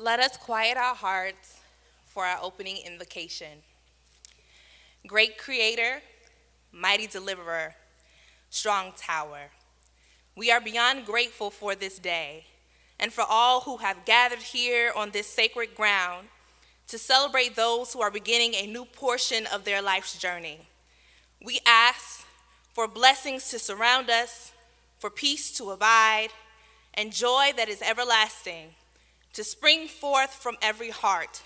Let us quiet our hearts for our opening invocation. Great Creator, mighty Deliverer, strong Tower, we are beyond grateful for this day and for all who have gathered here on this sacred ground to celebrate those who are beginning a new portion of their life's journey. We ask for blessings to surround us, for peace to abide, and joy that is everlasting to spring forth from every heart.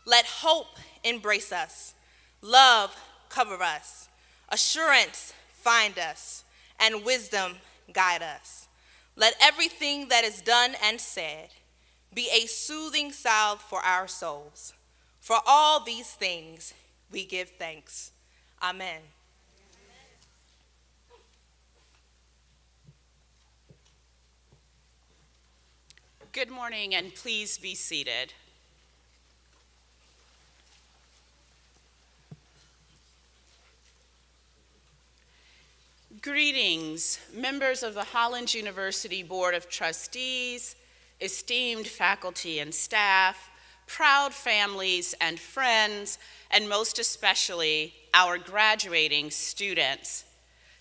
Let hope embrace us, love cover us, assurance find us, and wisdom guide us. Let everything that is done and said be a soothing salve for our souls. For all these things we give thanks. Amen. Good morning, and please be seated. Greetings, members of the Hollins University Board of Trustees, esteemed faculty and staff, proud families and friends, and most especially our graduating students.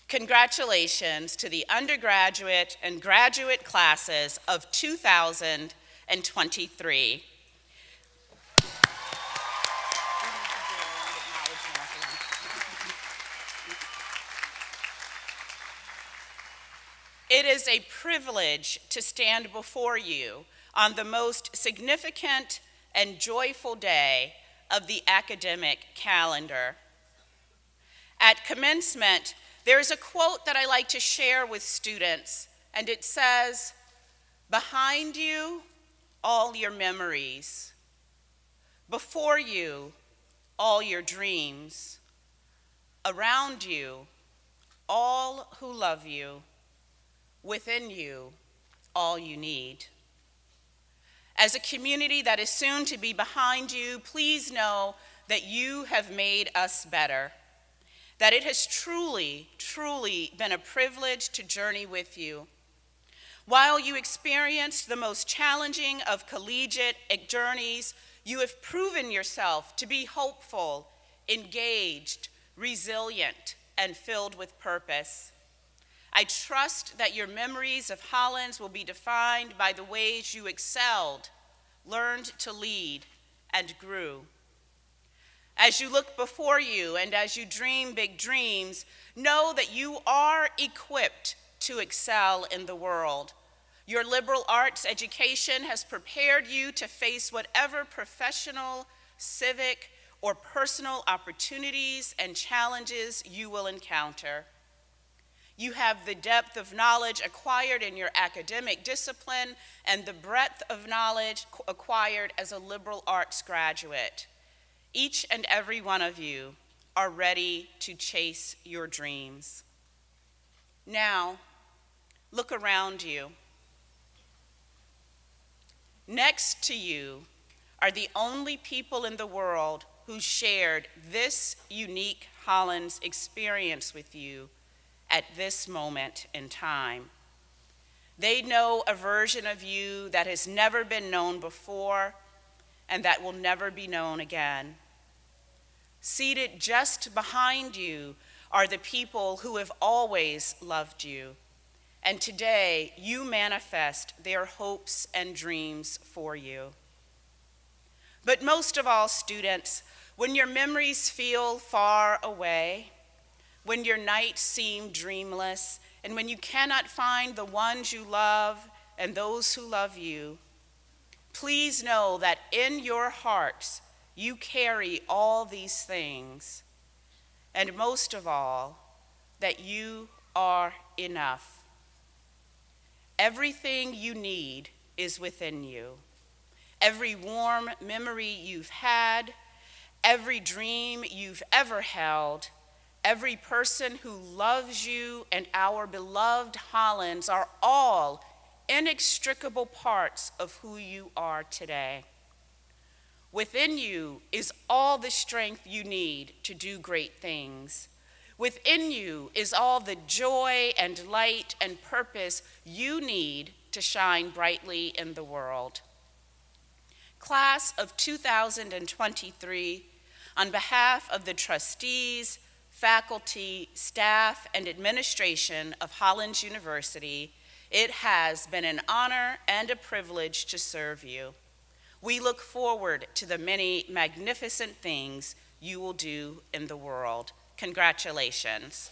Congratulations to the undergraduate and graduate classes of 2023. It is a privilege to stand before you on the most significant and joyful day of the academic calendar. At commencement, there is a quote that I like to share with students, and it says, "Behind you, all your memories. Before you, all your dreams. Around you, all who love you. Within you, all you need." As a community that is soon to be behind you, please know that you have made us better, that it has truly, truly been a privilege to journey with you. While you experienced the most challenging of collegiate journeys, you have proven yourself to be hopeful, engaged, resilient, and filled with purpose. I trust that your memories of Hollins will be defined by the ways you excelled, learned to lead, and grew. As you look before you and as you dream big dreams, know that you are equipped to excel in the world. Your liberal arts education has prepared you to face whatever professional, civic, or personal opportunities and challenges you will encounter. You have the depth of knowledge acquired in your academic discipline and the breadth of knowledge acquired as a liberal arts graduate. Each and every one of you are ready to chase your dreams. Now, look around you. Next to you are the only people in the world who shared this unique Hollins experience with you at this moment in time. They know a version of you that has never been known before and that will never be known again. Seated just behind you are the people who have always loved you, and today you manifest their hopes and dreams for you. But most of all, students, when your memories feel far away, when your nights seem dreamless, and when you cannot find the ones you love and those who love you, please know that in your hearts you carry all these things, and most of all, that you are enough. Everything you need is within you. Every warm memory you've had, every dream you've ever held, every person who loves you and our beloved Hollins are all inextricable parts of who you are today. Within you is all the strength you need to do great things. Within you is all the joy and light and purpose you need to shine brightly in the world. Class of 2023, on behalf of the trustees, faculty, staff, and administration of Hollins University, it has been an honor and a privilege to serve you. We look forward to the many magnificent things you will do in the world. Congratulations.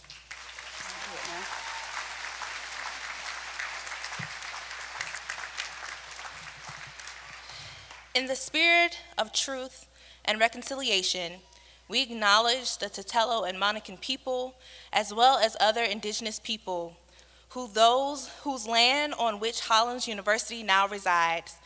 In the spirit of truth and reconciliation, we acknowledge the Tutelo and Monacan people, as well as other indigenous people, whose land on which Hollins University now resides.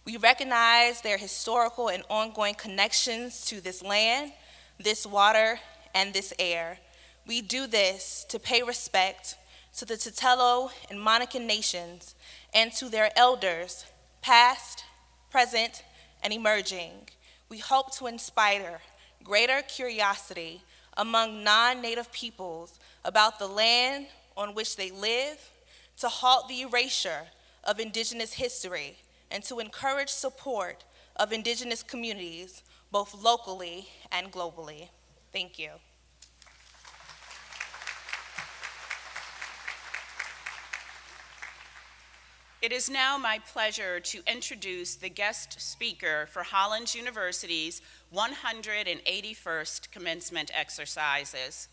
We recognize their historical and ongoing connections to this land, this water, and this air. We do this to pay respect to the Tutelo and Monacan nations and to their elders, past, present, and emerging. We hope to inspire greater curiosity among non-Native peoples about the land on which they live, to halt the erasure of Indigenous history, and to encourage support of Indigenous communities, both locally and globally. Thank you. It is now my pleasure to introduce the guest speaker for Hollins University's 181st Commencement Exercises.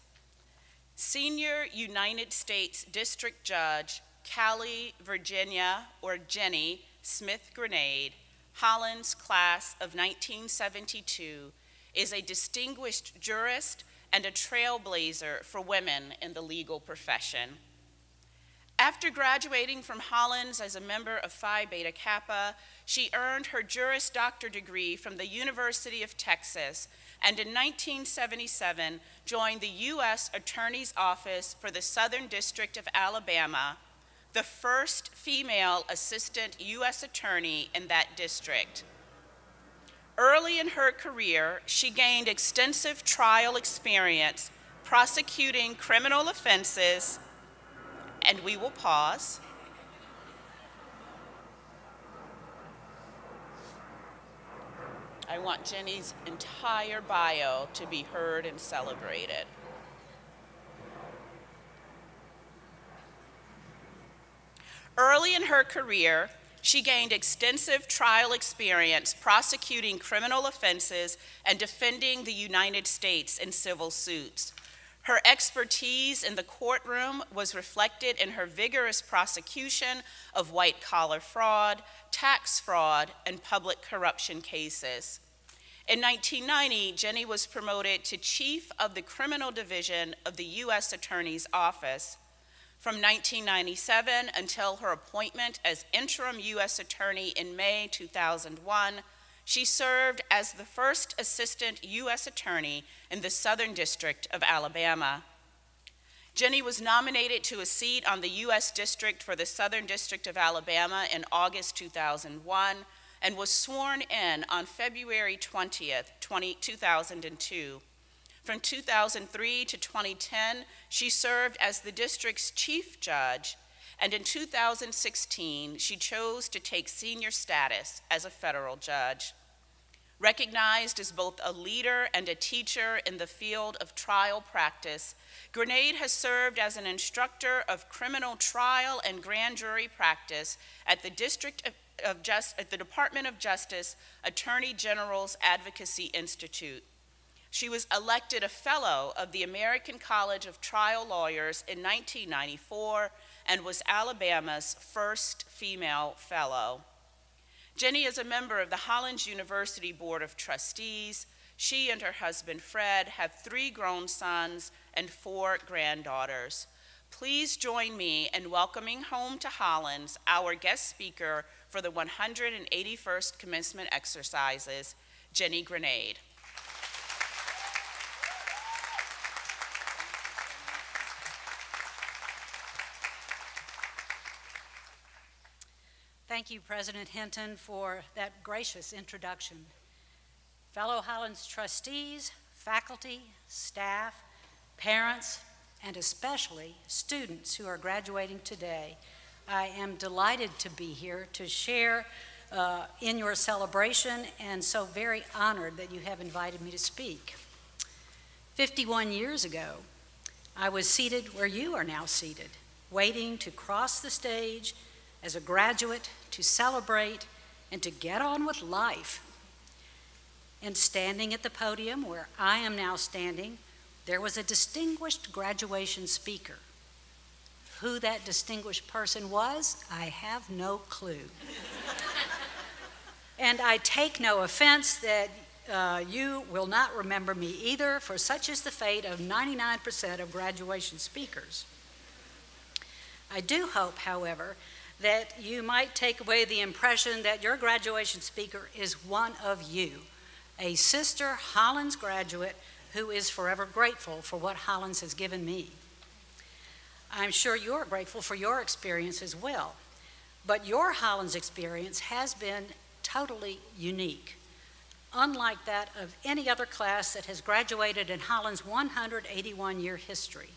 Senior United States District Judge Callie Virginia, or Jenny, Smith-Grenade, Hollins class of 1972, is a distinguished jurist and a trailblazer for women in the legal profession. After graduating from Hollins as a member of Phi Beta Kappa, she earned her Juris Doctor degree from the University of Texas, and in 1977 joined the U.S. Attorney's Office for the Southern District of Alabama, the first female assistant U.S. attorney in that district. Early in her career, she gained extensive trial experience prosecuting criminal offenses, and we will pause. I want Jenny's entire bio to be heard and celebrated. Early in her career, she gained extensive trial experience prosecuting criminal offenses and defending the United States in civil suits. Her expertise in the courtroom was reflected in her vigorous prosecution of white-collar fraud, tax fraud, and public corruption cases. In 1990, Jenny was promoted to Chief of the Criminal Division of the U.S. Attorney's Office. From 1997 until her appointment as interim U.S. Attorney in May 2001, she served as the first Assistant U.S. Attorney in the Southern District of Alabama. Jenny was nominated to a seat on the U.S. District for the Southern District of Alabama in August 2001 and was sworn in on February 20th, 2002. From 2003 to 2010, she served as the district's chief judge, and in 2016, she chose to take senior status as a federal judge. Recognized as both a leader and a teacher in the field of trial practice, Grenade has served as an instructor of criminal trial and grand jury practice at the Department of Justice Attorney General's Advocacy Institute. She was elected a fellow of the American College of Trial Lawyers in 1994 and was Alabama's first female fellow. Jenny is a member of the Hollins University Board of Trustees. She and her husband, Fred, have 3 grown sons and 4 granddaughters. Please join me in welcoming home to Hollins our guest speaker for the 181st Commencement Exercises, Jenny Grenade. Thank you, President Hinton, for that gracious introduction. Fellow Hollins trustees, faculty, staff, parents, and especially students who are graduating today, I am delighted to be here to share in your celebration, and so very honored that you have invited me to speak. 51 years ago, I was seated where you are now seated, waiting to cross the stage as a graduate to celebrate and to get on with life. And standing at the podium where I am now standing, there was a distinguished graduation speaker. Who that distinguished person was, I have no clue. And I take no offense that you will not remember me either, for such is the fate of 99% of graduation speakers. I do hope, however, that you might take away the impression that your graduation speaker is one of you, a sister Hollins graduate who is forever grateful for what Hollins has given me. I'm sure you're grateful for your experience as well, but your Hollins experience has been totally unique, unlike that of any other class that has graduated in Hollins' 181-year history.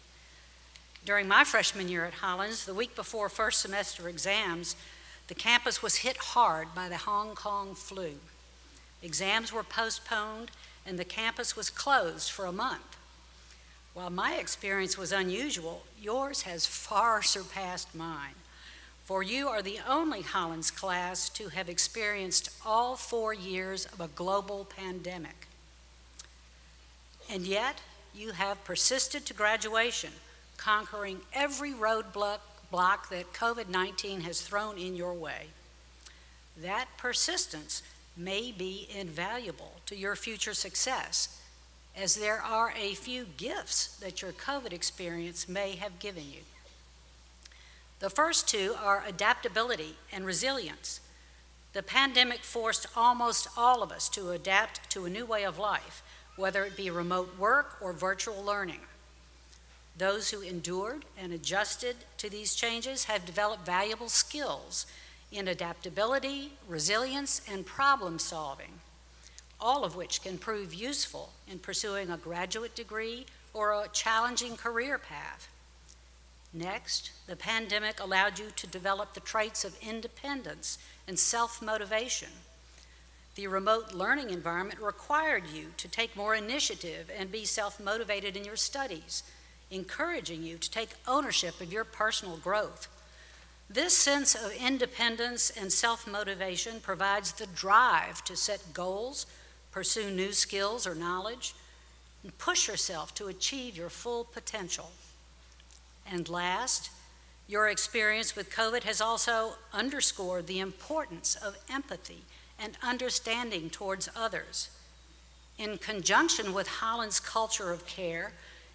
During my freshman year at Hollins, the week before first semester exams, the campus was hit hard by the Hong Kong flu. Exams were postponed and the campus was closed for a month. While my experience was unusual, yours has far surpassed mine, for you are the only Hollins class to have experienced all 4 years of a global pandemic. And yet, you have persisted to graduation, conquering every roadblock that COVID-19 has thrown in your way. That persistence may be invaluable to your future success, as there are a few gifts that your COVID experience may have given you. The first two are adaptability and resilience. The pandemic forced almost all of us to adapt to a new way of life, whether it be remote work or virtual learning. Those who endured and adjusted to these changes have developed valuable skills in adaptability, resilience, and problem solving, all of which can prove useful in pursuing a graduate degree or a challenging career path. Next, the pandemic allowed you to develop the traits of independence and self-motivation. The remote learning environment required you to take more initiative and be self-motivated in your studies, encouraging you to take ownership of your personal growth. This sense of independence and self-motivation provides the drive to set goals, pursue new skills or knowledge, and push yourself to achieve your full potential. And last, your experience with COVID has also underscored the importance of empathy and understanding towards others. In conjunction with Hollins' culture of care,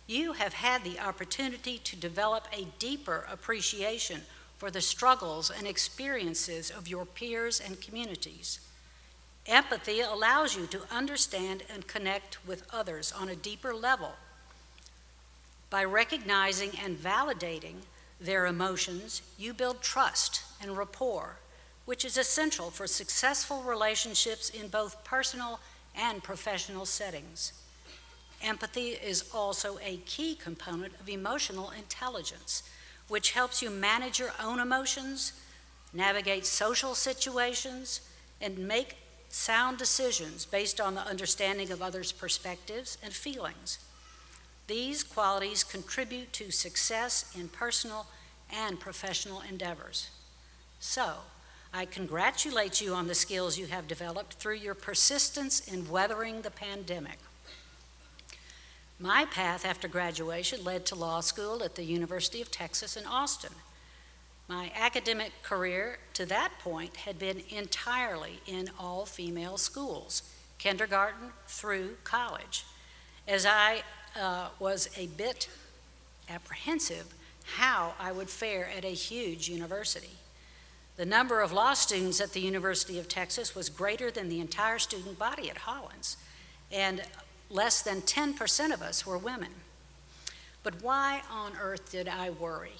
you have had the opportunity to develop a deeper appreciation for the struggles and experiences of your peers and communities. Empathy allows you to understand and connect with others on a deeper level. By recognizing and validating their emotions, you build trust and rapport, which is essential for successful relationships in both personal and professional settings. Empathy is also a key component of emotional intelligence, which helps you manage your own emotions, navigate social situations, and make sound decisions based on the understanding of others' perspectives and feelings. These qualities contribute to success in personal and professional endeavors. So, I congratulate you on the skills you have developed through your persistence in weathering the pandemic. My path after graduation led to law school at the University of Texas in Austin. My academic career to that point had been entirely in all-female schools, kindergarten through college, as I was a bit apprehensive how I would fare at a huge university. The number of law students at the University of Texas was greater than the entire student body at Hollins, and less than 10% of us were women. But why on earth did I worry?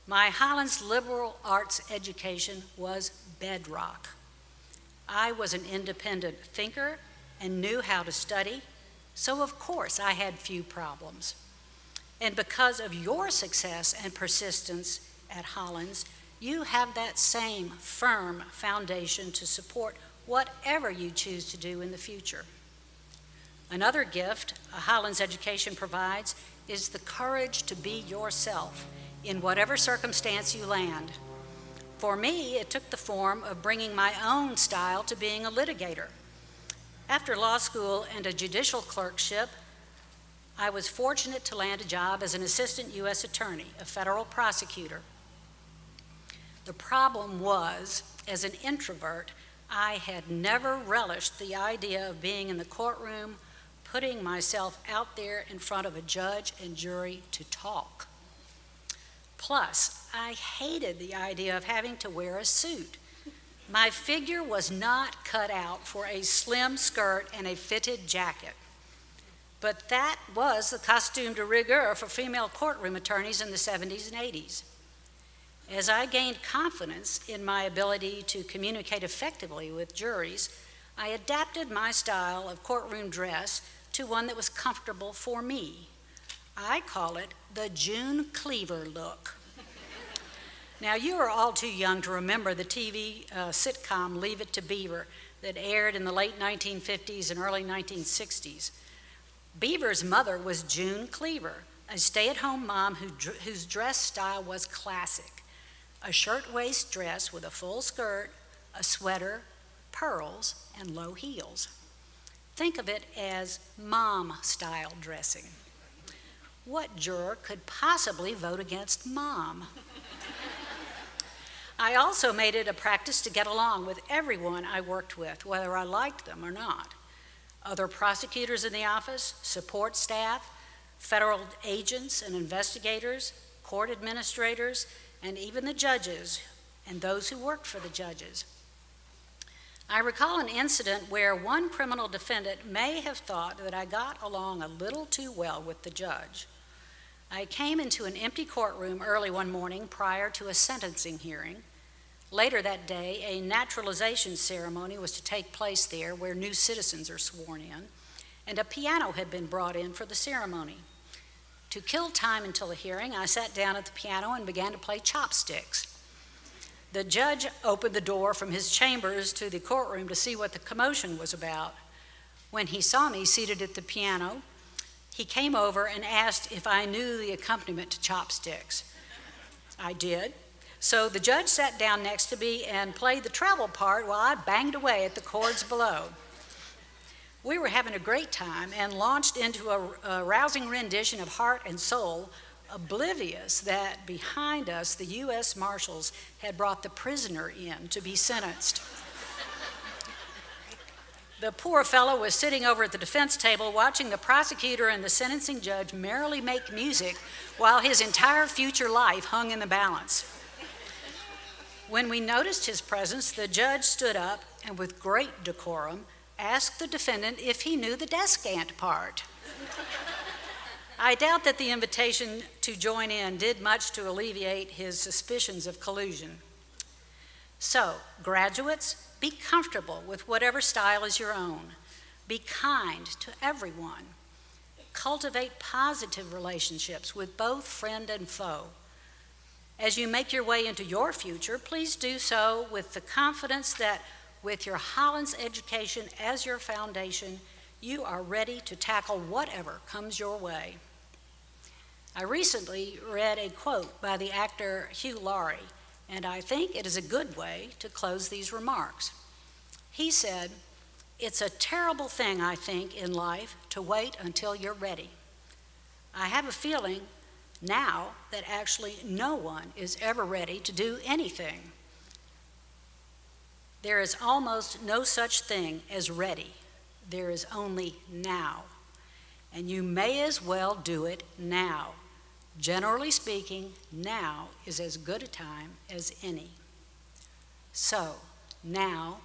My Hollins liberal arts education was bedrock. I was an independent thinker and knew how to study, so of course I had few problems. And because of your success and persistence at Hollins, you have that same firm foundation to support whatever you choose to do in the future. Another gift a Hollins education provides is the courage to be yourself in whatever circumstance you land. For me, it took the form of bringing my own style to being a litigator. After law school and a judicial clerkship, I was fortunate to land a job as an assistant U.S. attorney, a federal prosecutor. The problem was, as an introvert, I had never relished the idea of being in the courtroom, putting myself out there in front of a judge and jury to talk. Plus, I hated the idea of having to wear a suit. My figure was not cut out for a slim skirt and a fitted jacket. But that was the costume de rigueur for female courtroom attorneys in the 70s and 80s. As I gained confidence in my ability to communicate effectively with juries, I adapted my style of courtroom dress to one that was comfortable for me. I call it the June Cleaver look. Now, you are all too young to remember the TV sitcom Leave It to Beaver that aired in the late 1950s and early 1960s. Beaver's mother was June Cleaver, a stay-at-home mom whose dress style was classic. A shirtwaist dress with a full skirt, a sweater, pearls, and low heels. Think of it as mom-style dressing. What juror could possibly vote against mom? I also made it a practice to get along with everyone I worked with, whether I liked them or not. Other prosecutors in the office, support staff, federal agents and investigators, court administrators, and even the judges and those who worked for the judges. I recall an incident where one criminal defendant may have thought that I got along a little too well with the judge. I came into an empty courtroom early one morning prior to a sentencing hearing. Later that day, a naturalization ceremony was to take place there where new citizens are sworn in, and a piano had been brought in for the ceremony. To kill time until the hearing, I sat down at the piano and began to play chopsticks. The judge opened the door from his chambers to the courtroom to see what the commotion was about. When he saw me seated at the piano, he came over and asked if I knew the accompaniment to chopsticks. I did. So the judge sat down next to me and played the treble part while I banged away at the chords below. We were having a great time and launched into a rousing rendition of Heart and Soul, oblivious that behind us the U.S. Marshals had brought the prisoner in to be sentenced. The poor fellow was sitting over at the defense table watching the prosecutor and the sentencing judge merrily make music while his entire future life hung in the balance. When we noticed his presence, the judge stood up and with great decorum asked the defendant if he knew the descant part. I doubt that the invitation to join in did much to alleviate his suspicions of collusion. So, graduates, be comfortable with whatever style is your own. Be kind to everyone. Cultivate positive relationships with both friend and foe. As you make your way into your future, please do so with the confidence that with your Hollins education as your foundation, you are ready to tackle whatever comes your way. I recently read a quote by the actor Hugh Laurie, and I think it is a good way to close these remarks. He said, "It's a terrible thing, I think, in life to wait until you're ready. I have a feeling now that actually no one is ever ready to do anything. There is almost no such thing as ready. There is only now. And you may as well do it now. Generally speaking, now is as good a time as any." So, now,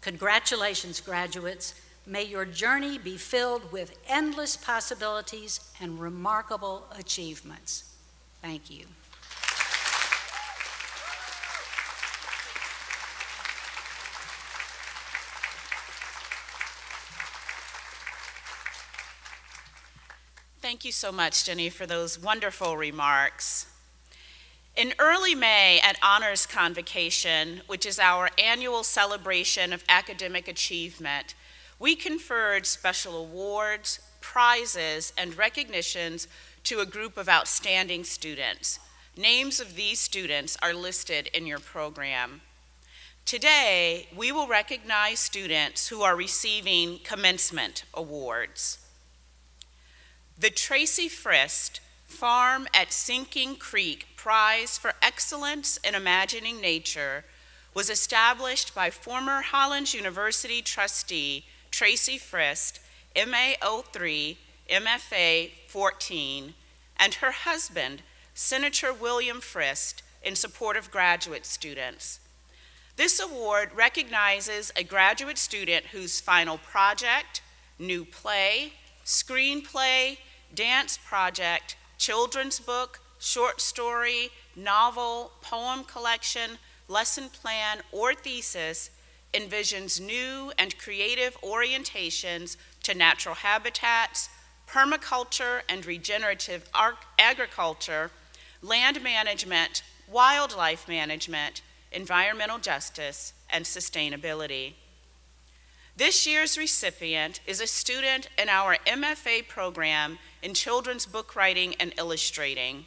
congratulations, graduates. May your journey be filled with endless possibilities and remarkable achievements. Thank you. Thank you so much, Jenny, for those wonderful remarks. In early May at Honors Convocation, which is our annual celebration of academic achievement, we conferred special awards, prizes, and recognitions to a group of outstanding students. Names of these students are listed in your program. Today, we will recognize students who are receiving commencement awards. The Tracy Frist Farm at Sinking Creek Prize for Excellence in Imagining Nature was established by former Hollins University trustee Tracy Frist, MA 03, MFA 14, and her husband, Senator William Frist, in support of graduate students. This award recognizes a graduate student whose final project, new play, screenplay, dance project, children's book, short story, novel, poem collection, lesson plan, or thesis envisions new and creative orientations to natural habitats, permaculture and regenerative agriculture, land management, wildlife management, environmental justice, and sustainability. This year's recipient is a student in our MFA program in children's book writing and illustrating.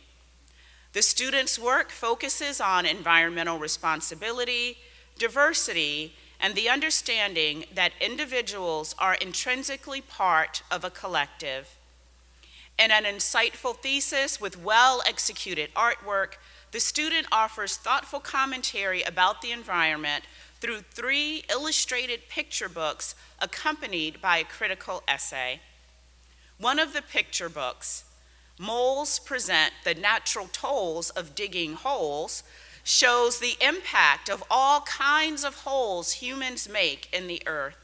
The student's work focuses on environmental responsibility, diversity, and the understanding that individuals are intrinsically part of a collective. In an insightful thesis with well-executed artwork, the student offers thoughtful commentary about the environment through 3 illustrated picture books accompanied by a critical essay. One of the picture books, Moles Present the Natural Tolls of Digging Holes, shows the impact of all kinds of holes humans make in the earth.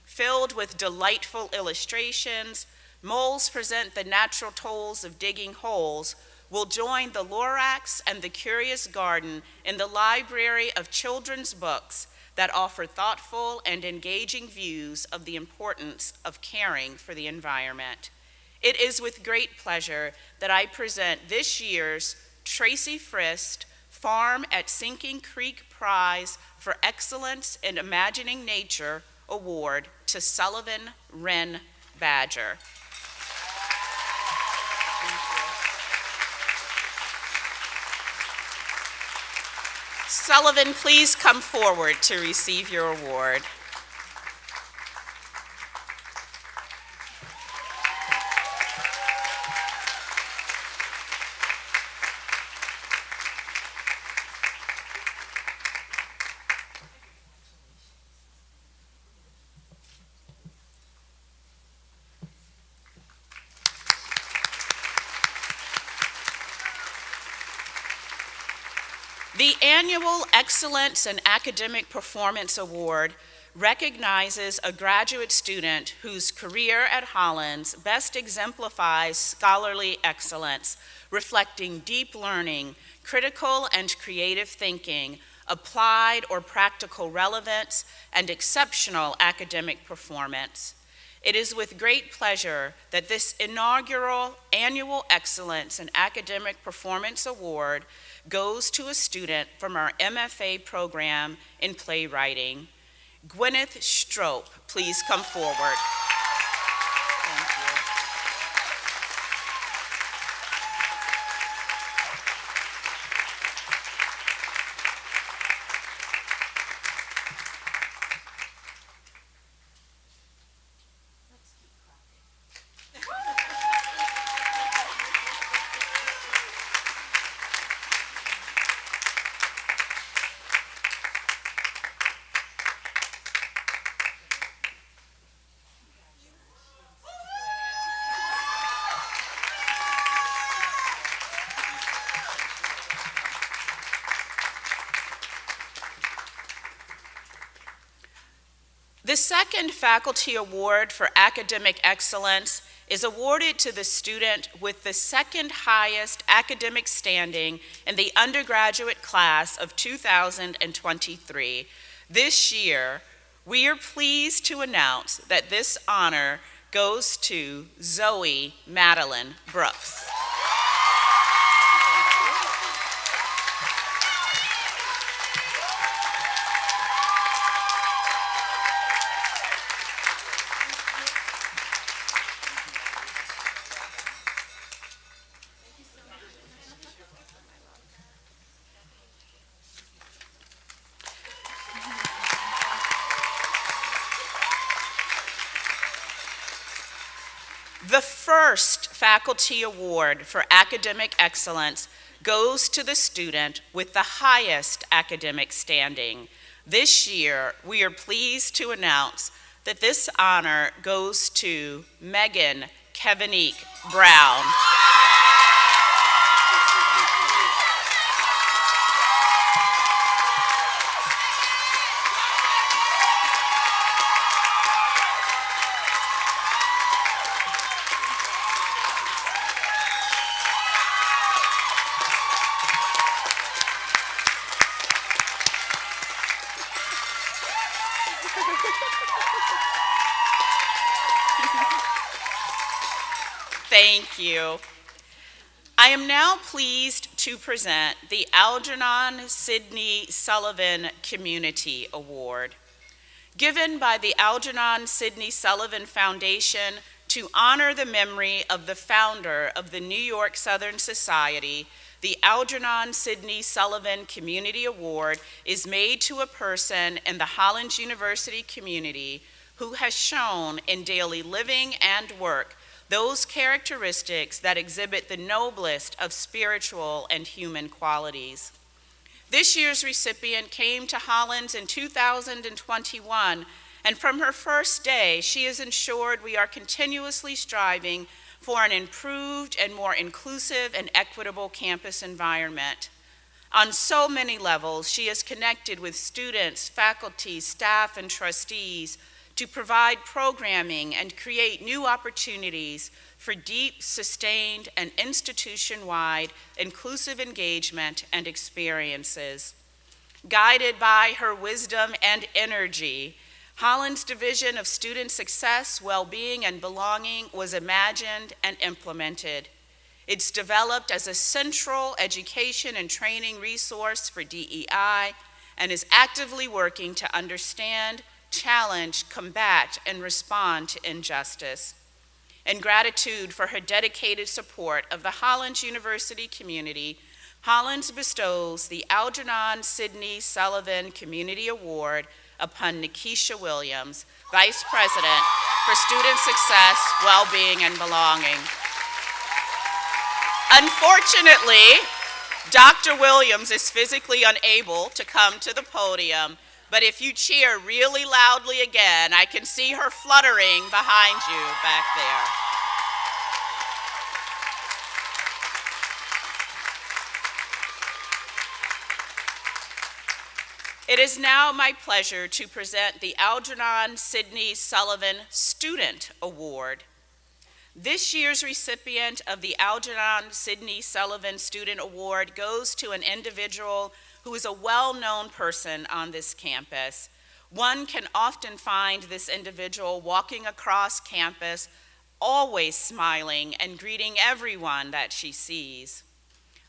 Filled with delightful illustrations, Moles Present the Natural Tolls of Digging Holes will join the Lorax and the Curious Garden in the library of children's books that offer thoughtful and engaging views of the importance of caring for the environment. It is with great pleasure that I present this year's Tracy Frist Farm at Sinking Creek Prize for Excellence in Imagining Nature Award to Sullivan Wren Badger. Sullivan, please come forward to receive your award. The annual Excellence in Academic Performance Award recognizes a graduate student whose career at Hollins best exemplifies scholarly excellence, reflecting deep learning, critical and creative thinking, applied or practical relevance, and exceptional academic performance. It is with great pleasure that this inaugural annual Excellence in Academic Performance Award goes to a student from our MFA program in playwriting. Gwyneth Strope, please come forward. Thank you. The second faculty award for academic excellence is awarded to the student with the second highest academic standing in the undergraduate class of 2023. This year, we are pleased to announce that this honor goes to Zoe Madeline Brooks. The first faculty award for academic excellence goes to the student with the highest academic standing. This year, we are pleased to announce that this honor goes to Megan Kevinique Brown. Thank you. I am now pleased to present the Algernon Sidney Sullivan Community Award. Given by the Algernon Sidney Sullivan Foundation to honor the memory of the founder of the New York Southern Society, the Algernon Sidney Sullivan Community Award is made to a person in the Hollins University community who has shown in daily living and work those characteristics that exhibit the noblest of spiritual and human qualities. This year's recipient came to Hollins in 2021, and from her first day, she has ensured we are continuously striving for an improved and more inclusive and equitable campus environment. On so many levels, she has connected with students, faculty, staff, and trustees to provide programming and create new opportunities for deep, sustained, and institution-wide inclusive engagement and experiences. Guided by her wisdom and energy, Hollins' Division of Student Success, Well-Being, and Belonging was imagined and implemented. It's developed as a central education and training resource for DEI and is actively working to understand, challenge, combat, and respond to injustice. In gratitude for her dedicated support of the Hollins University community, Hollins bestows the Algernon Sidney Sullivan Community Award upon Nikisha Williams, Vice President for Student Success, Well-Being, and Belonging. Unfortunately, Dr. Williams is physically unable to come to the podium, but if you cheer really loudly again, I can see her fluttering behind you back there. It is now my pleasure to present the Algernon Sidney Sullivan Student Award. This year's recipient of the Algernon Sidney Sullivan Student Award goes to an individual who is a well-known person on this campus. One can often find this individual walking across campus, always smiling and greeting everyone that she sees.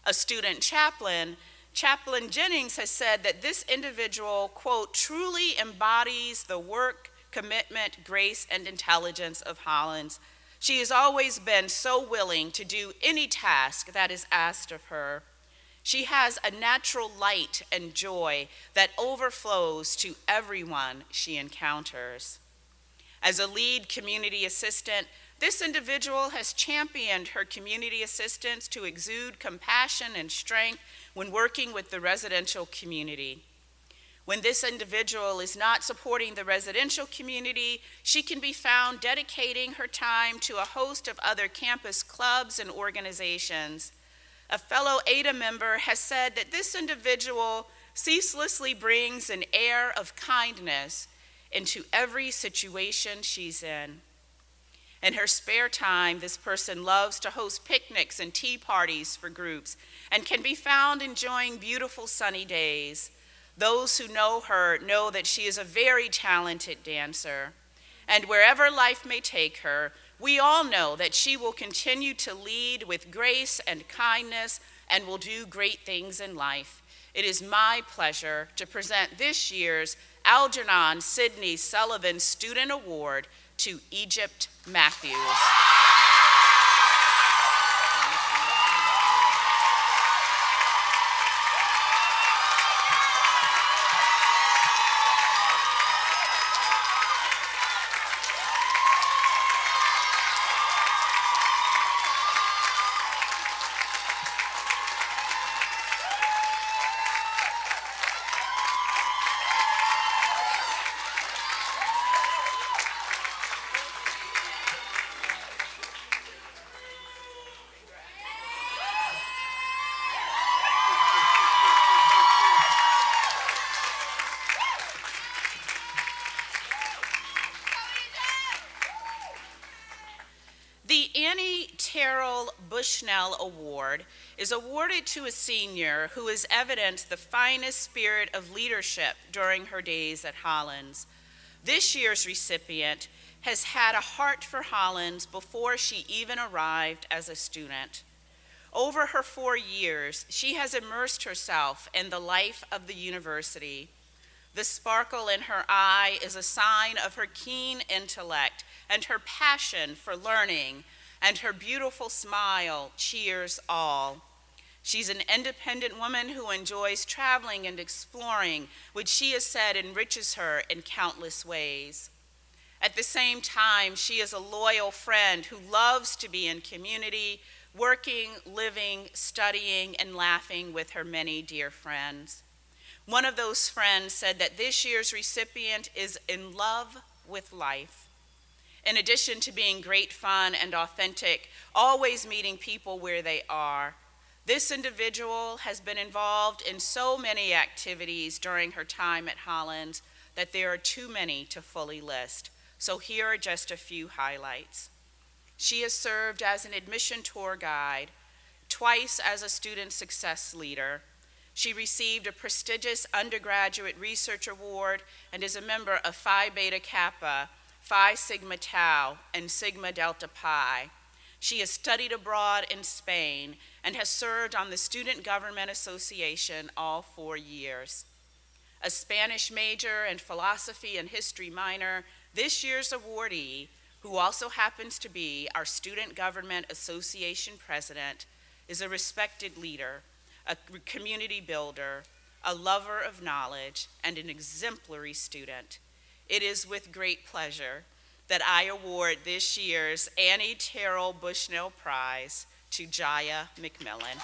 A student chaplain, Chaplain Jennings, has said that this individual, quote, truly embodies the work, commitment, grace, and intelligence of Hollins. She has always been so willing to do any task that is asked of her. She has a natural light and joy that overflows to everyone she encounters. As a lead community assistant, this individual has championed her community assistants to exude compassion and strength when working with the residential community. When this individual is not supporting the residential community, she can be found dedicating her time to a host of other campus clubs and organizations. A fellow ADA member has said that this individual ceaselessly brings an air of kindness into every situation she's in. In her spare time, this person loves to host picnics and tea parties for groups and can be found enjoying beautiful sunny days. Those who know her know that she is a very talented dancer. And wherever life may take her, we all know that she will continue to lead with grace and kindness and will do great things in life. It is my pleasure to present this year's Algernon Sidney Sullivan Student Award to Egypt Matthews. Annie Terrell Bushnell Award is awarded to a senior who has evidenced the finest spirit of leadership during her days at Hollins. This year's recipient has had a heart for Hollins before she even arrived as a student. Over her 4 years, she has immersed herself in the life of the university. The sparkle in her eye is a sign of her keen intellect and her passion for learning, and her beautiful smile cheers all. She's an independent woman who enjoys traveling and exploring, which she has said enriches her in countless ways. At the same time, she is a loyal friend who loves to be in community, working, living, studying, and laughing with her many dear friends. One of those friends said that this year's recipient is in love with life. In addition to being great fun and authentic, always meeting people where they are, this individual has been involved in so many activities during her time at Hollins that there are too many to fully list. So here are just a few highlights. She has served as an admission tour guide, twice as a student success leader. She received a prestigious undergraduate research award and is a member of Phi Beta Kappa, Phi Sigma Tau, and Sigma Delta Pi. She has studied abroad in Spain and has served on the Student Government Association all 4 years. A Spanish major and philosophy and history minor, this year's awardee, who also happens to be our Student Government Association president, is a respected leader, a community builder, a lover of knowledge, and an exemplary student. It is with great pleasure that I award this year's Annie Terrell Bushnell Prize to Jaya McMillan.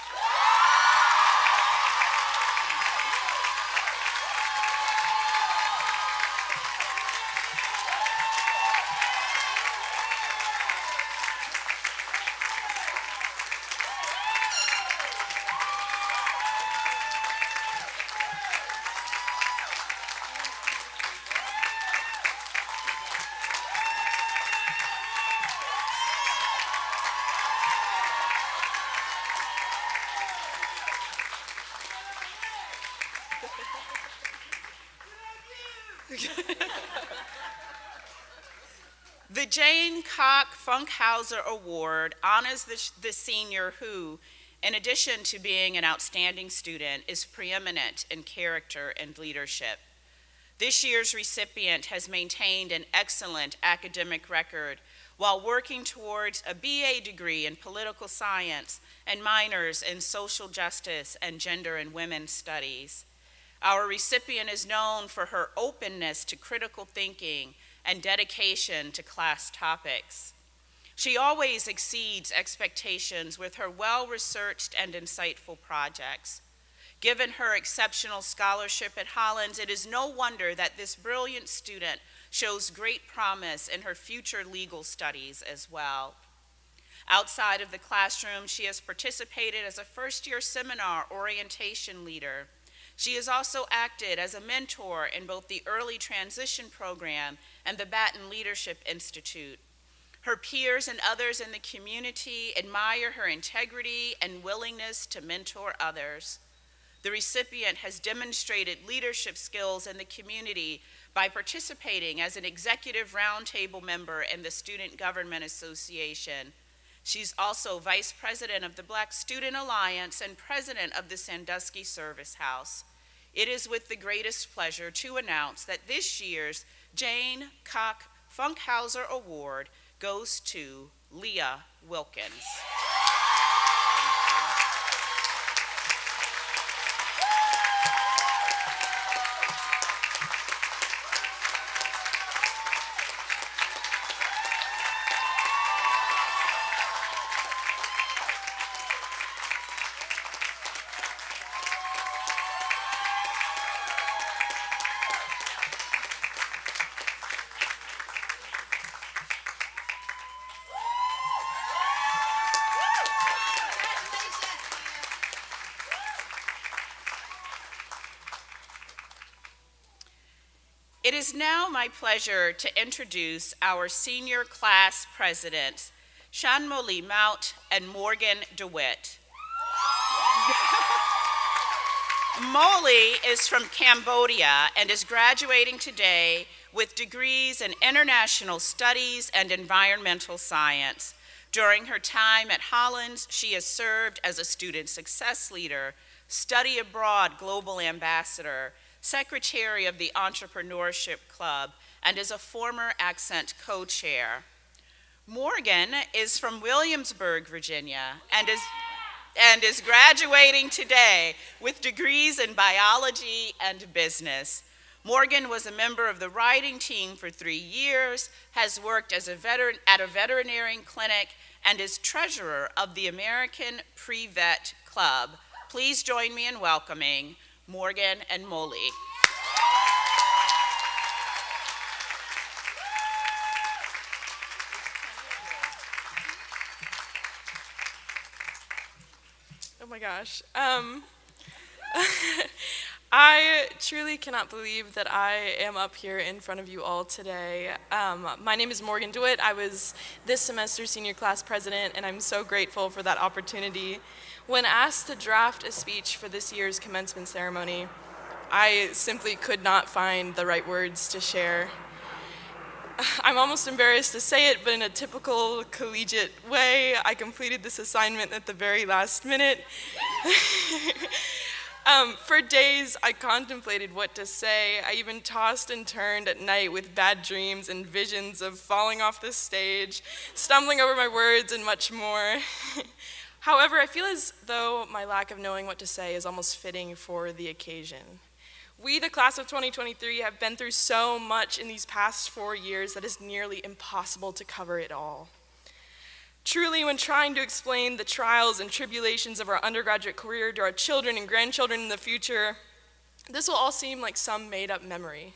The Jane Koch Funkhauser Award honors the senior who, in addition to being an outstanding student, is preeminent in character and leadership. This year's recipient has maintained an excellent academic record while working towards a BA degree in political science and minors in social justice and gender and women's studies. Our recipient is known for her openness to critical thinking and dedication to class topics. She always exceeds expectations with her well-researched and insightful projects. Given her exceptional scholarship at Hollins, it is no wonder that this brilliant student shows great promise in her future legal studies as well. Outside of the classroom, she has participated as a first-year seminar orientation leader. She has also acted as a mentor in both the Early Transition Program and the Baton Leadership Institute. Her peers and others in the community admire her integrity and willingness to mentor others. The recipient has demonstrated leadership skills in the community by participating as an executive roundtable member in the Student Government Association. She's also vice president of the Black Student Alliance and president of the Sandusky Service House. It is with the greatest pleasure to announce that this year's Jane Koch Funkhauser Award goes to Leah Wilkins. It is now my pleasure to introduce our senior class presidents. Shanmoli Mount, and Morgan DeWitt. Molly is from Cambodia and is graduating today with degrees in international studies and environmental science. During her time at Hollins, she has served as a student success leader, study abroad global ambassador, secretary of the Entrepreneurship Club, and is a former Accent co-chair. Morgan is from Williamsburg, Virginia, and is graduating today with degrees in biology and business. Morgan was a member of the writing team for 3 years, has worked as at a veterinary clinic, and is treasurer of the American Pre-Vet Club. Please join me in welcoming Morgan and Molly. Oh my gosh. I truly cannot believe that I am up here in front of you all today. My name is Morgan DeWitt. I was this semester's senior class president, and I'm so grateful for that opportunity. When asked to draft a speech for this year's commencement ceremony, I simply could not find the right words to share. I'm almost embarrassed to say it, but in a typical collegiate way, I completed this assignment at the very last minute. For days, I contemplated what to say. I even tossed and turned at night with bad dreams and visions of falling off the stage, stumbling over my words, and much more. However, I feel as though my lack of knowing what to say is almost fitting for the occasion. We, the class of 2023, have been through so much in these past 4 years that it's nearly impossible to cover it all. Truly, when trying to explain the trials and tribulations of our undergraduate career to our children and grandchildren in the future, this will all seem like some made-up memory.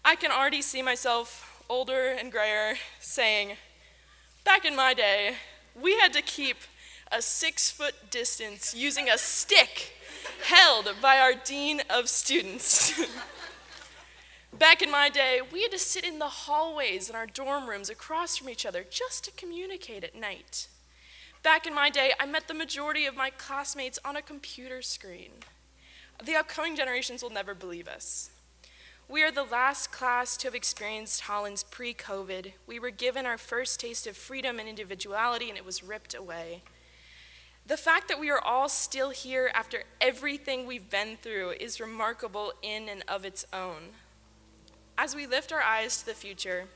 I can already see myself, older and grayer, saying, "Back in my day, we had to keep a 6-foot distance using a stick held by our dean of students." Back in my day, we had to sit in the hallways in our dorm rooms across from each other just to communicate at night. Back in my day, I met the majority of my classmates on a computer screen. The upcoming generations will never believe us. We are the last class to have experienced Hollins pre-COVID. We were given our first taste of freedom and individuality, and it was ripped away. The fact that we are all still here after everything we've been through is remarkable in and of its own. As we lift our eyes to the future,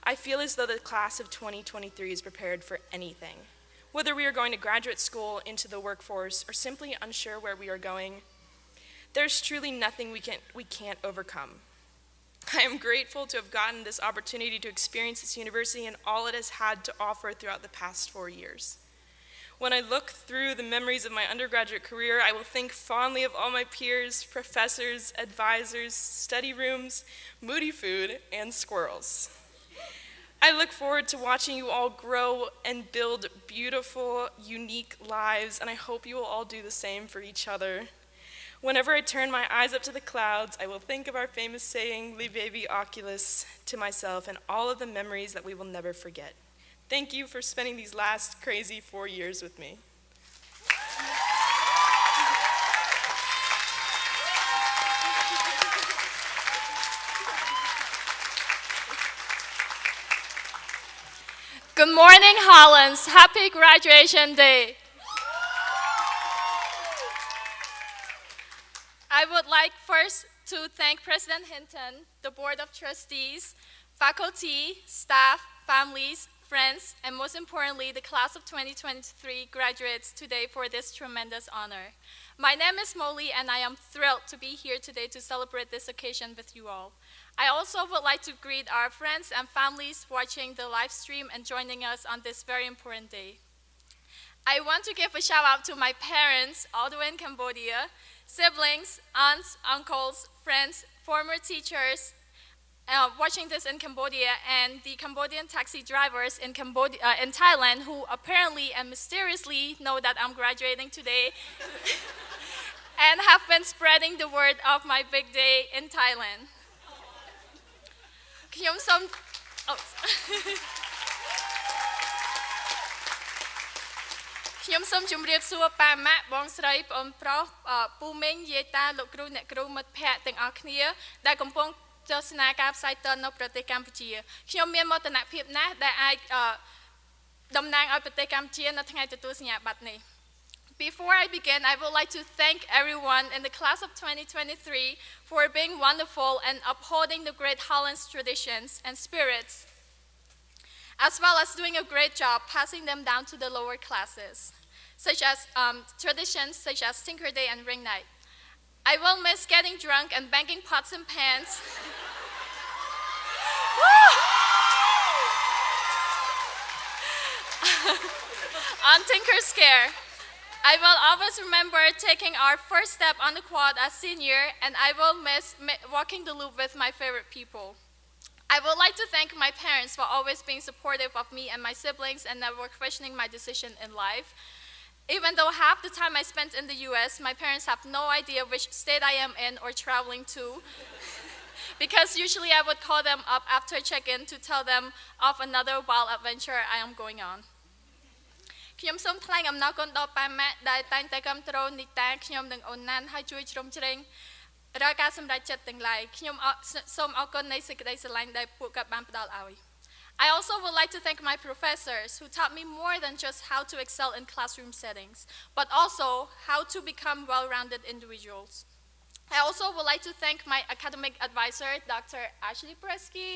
I feel as though the class of 2023 is prepared for anything. Whether we are going to graduate school, into the workforce, or simply unsure where we are going, there's truly nothing we can't overcome. I am grateful to have gotten this opportunity to experience this university and all it has had to offer throughout the past 4 years. When I look through the memories of my undergraduate career, I will think fondly of all my peers, professors, advisors, study rooms, moody food, and squirrels. I look forward to watching you all grow and build beautiful, unique lives, and I hope you will all do the same for each other. Whenever I turn my eyes up to the clouds, I will think of our famous saying, "Lebevi oculis," to myself and all of the memories that we will never forget. Thank you for spending these last crazy 4 years with me. Good morning, Hollins. Happy graduation day. I would like first to thank President Hinton, the Board of Trustees, faculty, staff, families, friends, and most importantly, the class of 2023 graduates today for this tremendous honor. My name is Molly, and I am thrilled to be here today to celebrate this occasion with you all. I also would like to greet our friends and families watching the live stream and joining us on this very important day. I want to give a shout out to my parents all the way in Cambodia, siblings, aunts, uncles, friends, former teachers, watching this in Cambodia, and the Cambodian taxi drivers in Thailand who apparently and mysteriously know that I'm graduating today and have been spreading the word of my big day in Thailand. ខ្ញុំសូមជម្រាបសួរប៉ាម៉ាក់បងស្រីបងប្រុសពូមីងយាយតាលោកគ្រូអ្នកគ្រូមិត្តភ័ក្តិទាំងអស់គ្នាដែលកំពុងទស្សនាការផ្សាយផ្ទាល់នៅប្រទេសកម្ពុជាខ្ញុំមានមោទនភាពណាស់ដែលអាចតំណាងឲ្យប្រទេសកម្ពុជានៅថ្ងៃទទួលសញ្ញាបត្រនេះ Before I begin, I would like to thank everyone in the class of 2023 for being wonderful and upholding the great Hollins traditions and spirits, as well as doing a great job passing them down to the lower classes, such as traditions such as Tinker Day and Ring Night. I will miss getting drunk and banging pots and pans. On Tinker's Scare. I will always remember taking our first step on the quad as senior, and I will miss walking the loop with my favorite people. I would like to thank my parents for always being supportive of me and my siblings and never questioning my decision in life. Even though half the time I spent in the US, my parents have no idea which state I am in or traveling to. Because usually I would call them up after check-in to tell them of another wild adventure I am going on. ខ្ញុំសូមថ្លែងអំណរគុណដល់ប៉ាម៉ាក់ដែលតែងតែគាំទ្រនីតាខ្ញុំនិងអូនណានហើយជួយជ្រោមជ្រែងរាល់ការសម្រេចចិត្តទាំងឡាយខ្ញុំសូមអរគុណនៃសេចក្តីស្រឡាញ់ដែលពួកគាត់បានផ្ដល់ឲ្យ I also would like to thank my professors who taught me more than just how to excel in classroom settings, but also how to become well-rounded individuals. I also would like to thank my academic advisor, Dr. Ashley Presky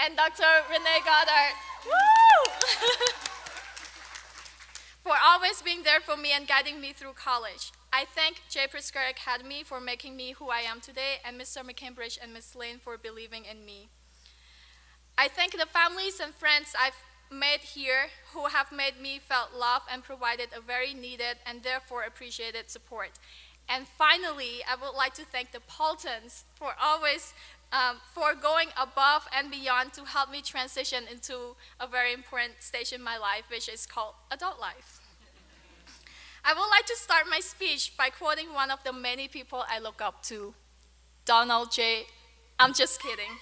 and Dr. Renee Goddard. Woo! For always being there for me and guiding me through college. I thank J. Pritzker Academy for making me who I am today, and Mr. McCambridge and Ms. Lane for believing in me. I thank the families and friends I've made here who have made me felt loved and provided a very needed and therefore appreciated support. And finally, I would like to thank the Paultons for always for going above and beyond to help me transition into a very important stage in my life, which is called adult life. I would like to start my speech by quoting one of the many people I look up to, Donald J. I'm just kidding.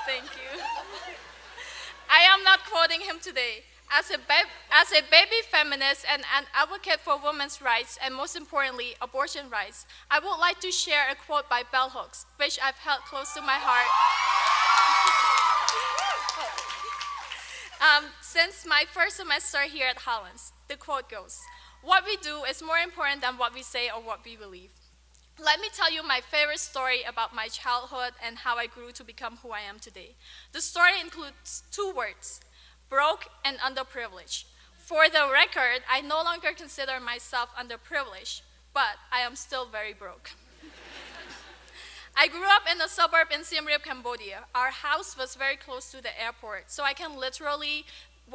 Thank you. I am not quoting him today. As a baby feminist and an advocate for women's rights and most importantly, abortion rights, I would like to share a quote by bell hooks, which I've held close to my heart. Since my first semester here at Hollins, the quote goes, "What we do is more important than what we say or what we believe." Let me tell you my favorite story about my childhood and how I grew to become who I am today. The story includes two words, broke and underprivileged. For the record, I no longer consider myself underprivileged, but I am still very broke. I grew up in a suburb in Siem Reap, Cambodia. Our house was very close to the airport, so I can literally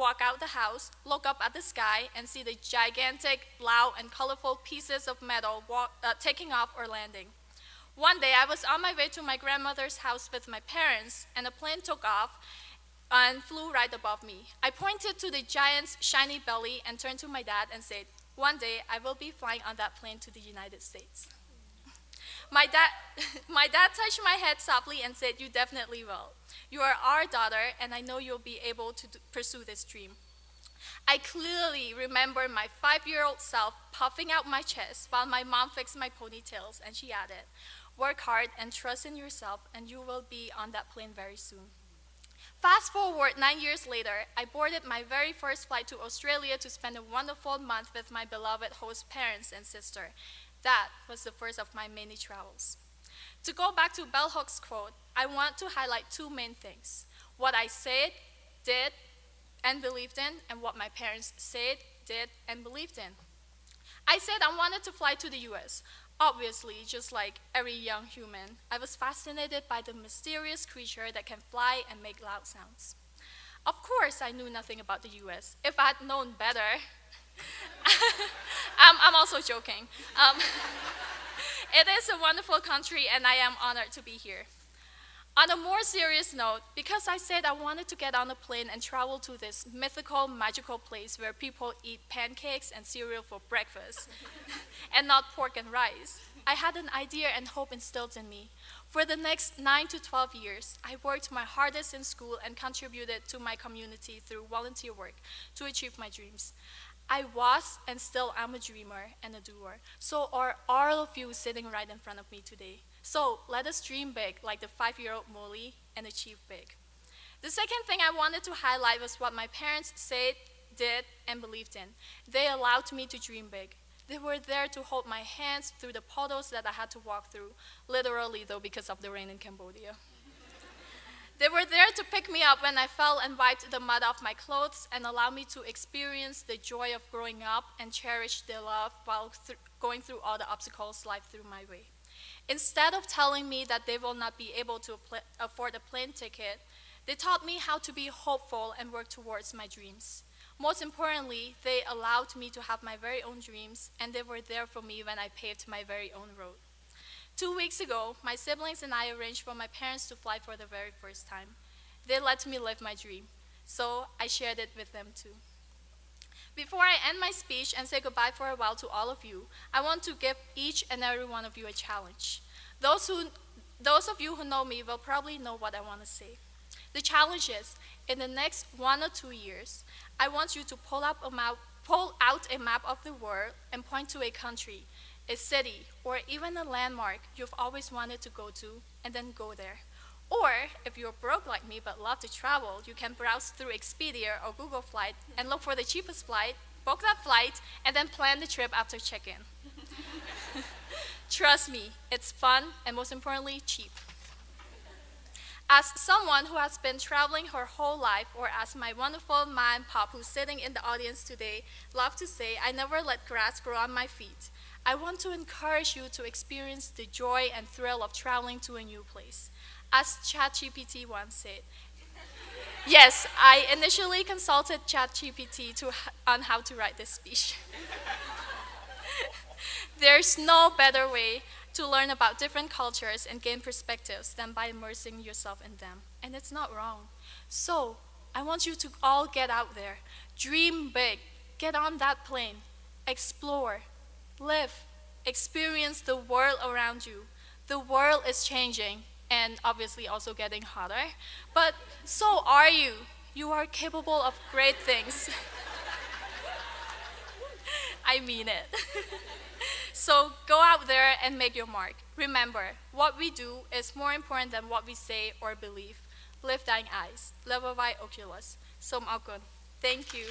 walk out the house, look up at the sky, and see the gigantic, loud, and colorful pieces of metal taking off or landing. One day, I was on my way to my grandmother's house with my parents, and a plane took off and flew right above me. I pointed to the giant's shiny belly and turned to my dad and said, "One day, I will be flying on that plane to the United States." My dad touched my head softly and said, "You definitely will. You are our daughter, and I know you'll be able to pursue this dream." I clearly remember my 5-year-old self puffing out my chest while my mom fixed my ponytails, and she added, "Work hard and trust in yourself, and you will be on that plane very soon." Fast forward 9 years later, I boarded my very first flight to Australia to spend a wonderful month with my beloved host parents and sister. That was the first of my many travels. To go back to Bell Hooks' quote, I want to highlight two main things: what I said, did, and believed in, and what my parents said, did, and believed in. I said I wanted to fly to the US. Obviously, just like every young human, I was fascinated by the mysterious creature that can fly and make loud sounds. Of course, I knew nothing about the US. If I'd known better, I'm also joking. It is a wonderful country, and I am honored to be here. On a more serious note, because I said I wanted to get on a plane and travel to this mythical, magical place where people eat pancakes and cereal for breakfast, and not pork and rice, I had an idea and hope instilled in me. For the next 9 to 12 years, I worked my hardest in school and contributed to my community through volunteer work to achieve my dreams. I was and still am a dreamer and a doer. So are all of you sitting right in front of me today. So let us dream big like the 5-year-old Molly and achieve big. The second thing I wanted to highlight was what my parents said, did, and believed in. They allowed me to dream big. They were there to hold my hands through the puddles that I had to walk through, literally though because of the rain in Cambodia. They were there to pick me up when I fell and wiped the mud off my clothes and allow me to experience the joy of growing up and cherish their love while going through all the obstacles life threw my way. Instead of telling me that they will not be able to afford a plane ticket, they taught me how to be hopeful and work towards my dreams. Most importantly, they allowed me to have my very own dreams, and they were there for me when I paved my very own road. 2 weeks ago, my siblings and I arranged for my parents to fly for the very first time. They let me live my dream, so I shared it with them too. Before I end my speech and say goodbye for a while to all of you, I want to give each and every one of you a challenge. Those of you who know me will probably know what I want to say. The challenge is, in the next 1 or 2 years, I want you to pull out a map of the world and point to a country, a city, or even a landmark you've always wanted to go to, and then go there. Or, if you're broke like me but love to travel, you can browse through Expedia or Google Flight and look for the cheapest flight, book that flight, and then plan the trip after check-in. Trust me, it's fun and most importantly, cheap. As someone who has been traveling her whole life, or as my wonderful ma and pop who's sitting in the audience today love to say, I never let grass grow on my feet. I want to encourage you to experience the joy and thrill of traveling to a new place. As ChatGPT once said, yes, I initially consulted ChatGPT on how to write this speech. There's no better way to learn about different cultures and gain perspectives than by immersing yourself in them. And it's not wrong. So, I want you to all get out there, dream big, get on that plane, explore, live, experience the world around you. The world is changing and obviously also getting hotter, but so are you. You are capable of great things. I mean it. So go out there and make your mark. Remember, what we do is more important than what we say or believe. Lift thine eyes, level thy oculus. Som Akun. Thank you.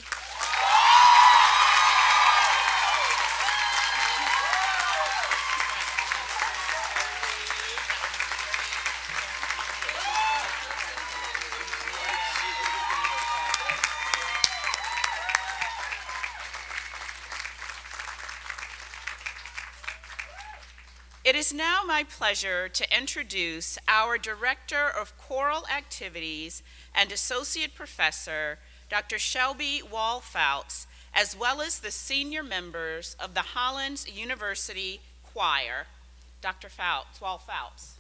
It is now my pleasure to introduce our Director of Choral Activities and Associate Professor, Dr. Shelby Wall-Fouts, as well as the senior members of the Hollins University Choir. Dr. Wall-Fouts.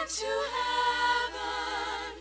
To heaven,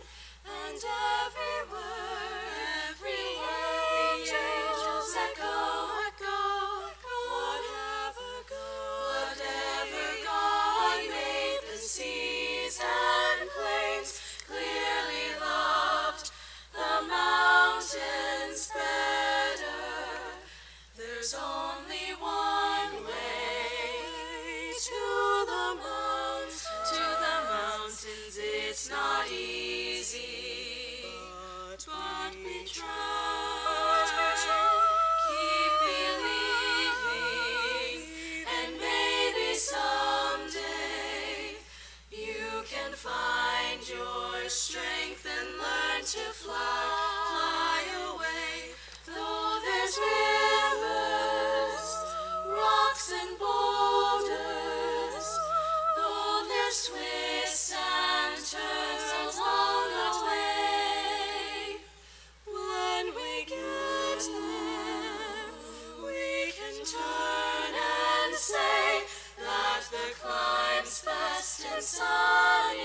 rest in sunny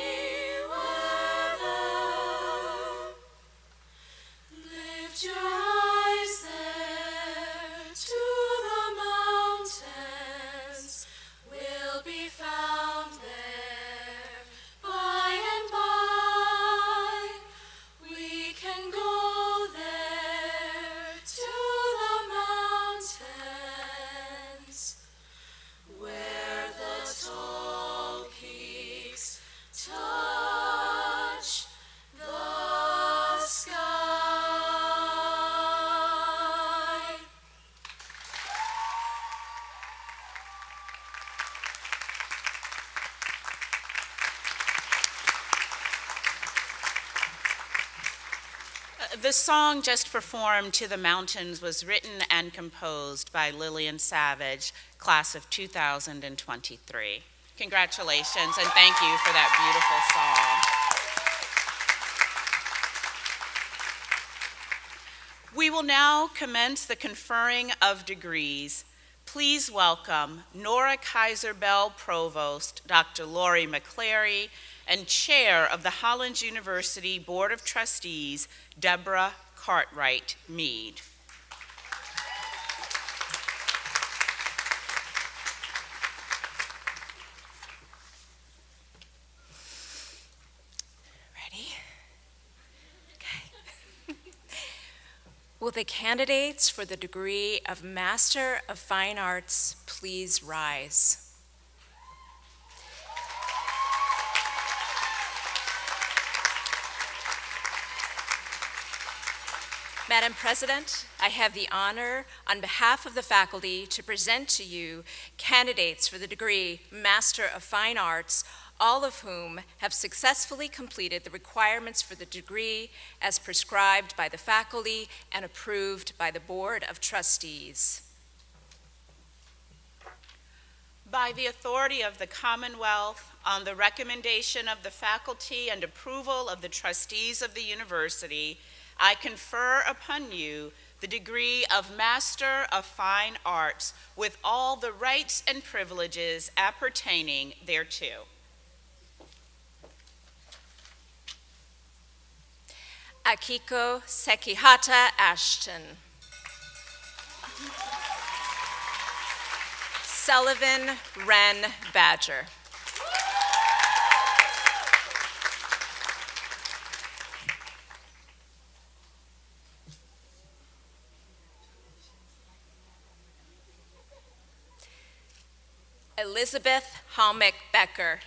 weather. Lift your eyes there to the mountains. We'll be found there by and by. We can go there to the mountains where the tall peaks touch the sky. The song just performed, To the Mountains, was written and composed by Lillian Savage, class of 2023. Congratulations, and thank you for that beautiful song. We will now commence the conferring of degrees. Please welcome Nora Kaiser Bell Provost, Dr. Lori McClary, and Chair of the Hollins University Board of Trustees, Deborah Cartwright Mead. Ready? Okay. Will the candidates for the degree of Master of Fine Arts please rise? Madam President, I have the honor, on behalf of the faculty, to present to you candidates for the degree Master of Fine Arts, all of whom have successfully completed the requirements for the degree as prescribed by the faculty and approved by the Board of Trustees. By the authority of the Commonwealth, on the recommendation of the faculty and approval of the trustees of the university, I confer upon you the degree of Master of Fine Arts with all the rights and privileges appertaining thereto. Akiko Sekihata Ashton. Sullivan Wren Badger. Elizabeth Halmick Becker.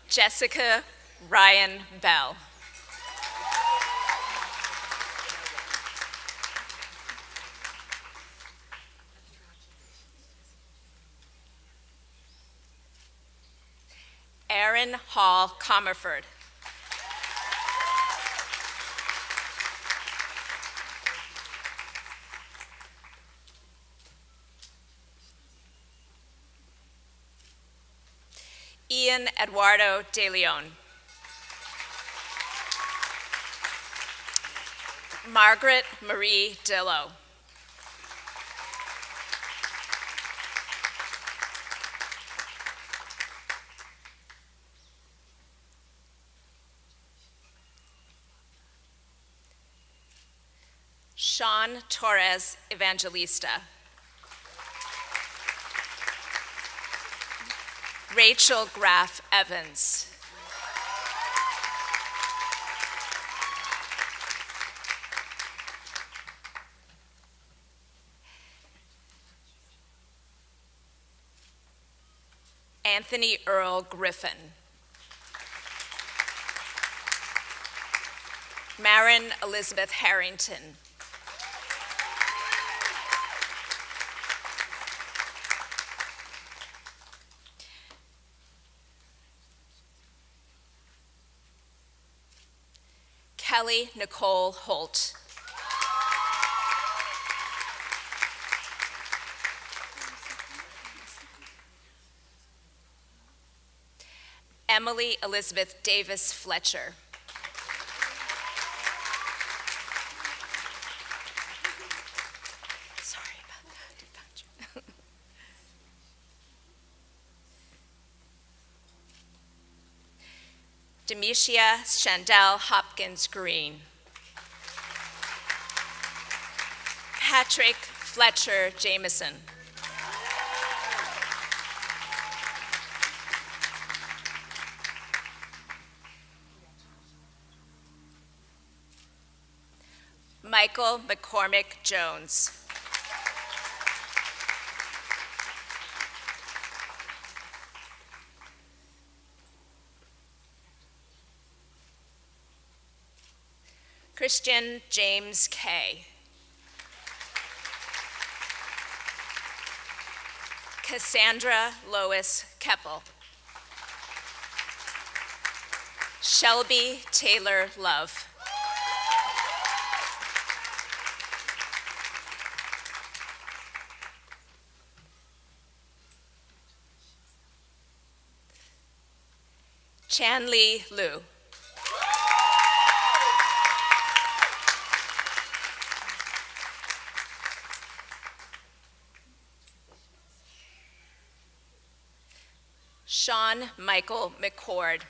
Jessica Ryan Bell. Aaron Hall Comerford. Ian Eduardo De Leon. Margaret Marie Dillo. Sean Torres Evangelista. Rachel Graff Evans. Anthony Earl Griffin. Maren Elizabeth Harrington. Kelly Nicole Holt. Emily Elizabeth Davis Fletcher. Sorry about that. Demetia Chandel Hopkins Green. Patrick Fletcher Jameson. Michael McCormick Jones. Christian James Kay. Cassandra Lois Keppel. Shelby Taylor Love. Chanli Liu. Sean Michael McCord.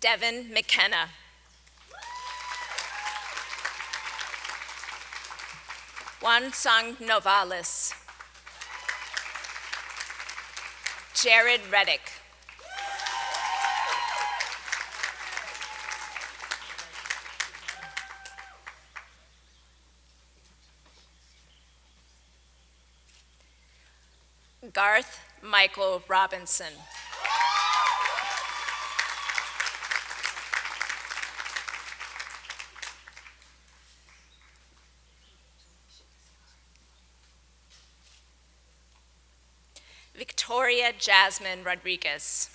Devin McKenna. Juan Sang Novales. Jared Reddick. Garth Michael Robinson. Victoria Jasmine Rodriguez.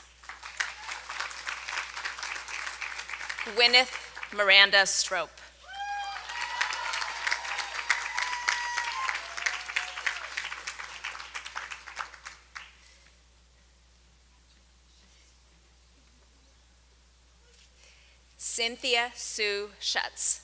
Gwyneth Miranda Strope. Cynthia Sue Schutz.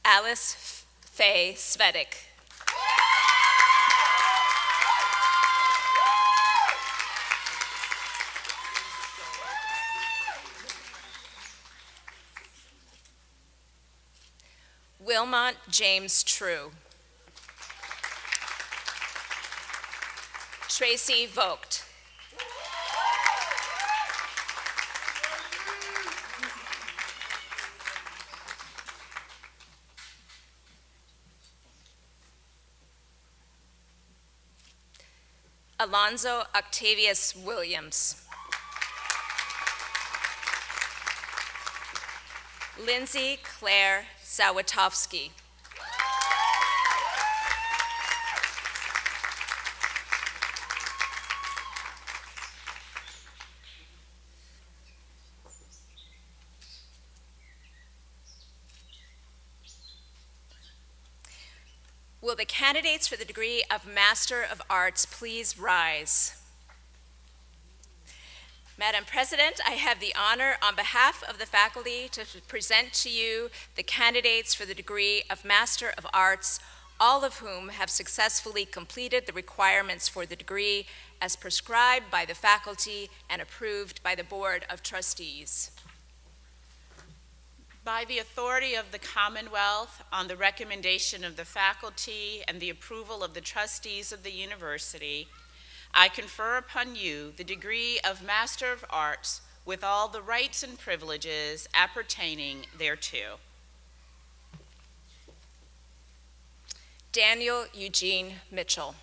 Alice Faye Svedick. Wilmont James True. Tracy Vogt. Alonzo Octavius Williams. Lindsay Claire Zawitowski. Will the candidates for the degree of Master of Arts please rise? Madam President, I have the honor on behalf of the faculty to present to you the candidates for the degree of Master of Arts, all of whom have successfully completed the requirements for the degree as prescribed by the faculty and approved by the Board of Trustees. By the authority of the Commonwealth, on the recommendation of the faculty and the approval of the trustees of the university, I confer upon you the degree of Master of Arts with all the rights and privileges appertaining thereto. Daniel Eugene Mitchell.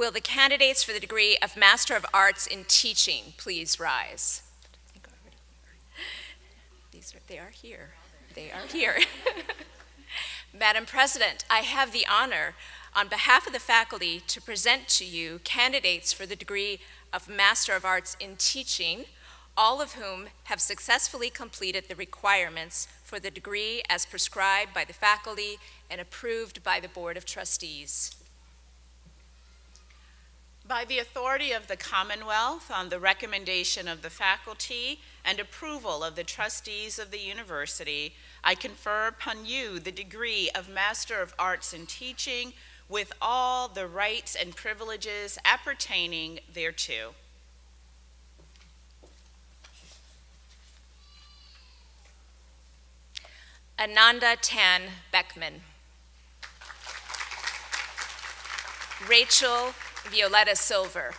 Will the candidates for the degree of Master of Arts in Teaching please rise? They are here. They are here. Madam President, I have the honor, on behalf of the faculty, to present to you candidates for the degree of Master of Arts in Teaching, all of whom have successfully completed the requirements for the degree as prescribed by the faculty and approved by the Board of Trustees. By the authority of the Commonwealth, on the recommendation of the faculty and approval of the trustees of the university, I confer upon you the degree of Master of Arts in Teaching with all the rights and privileges appertaining thereto. Ananda Tan Beckman. Rachel Violetta Silver.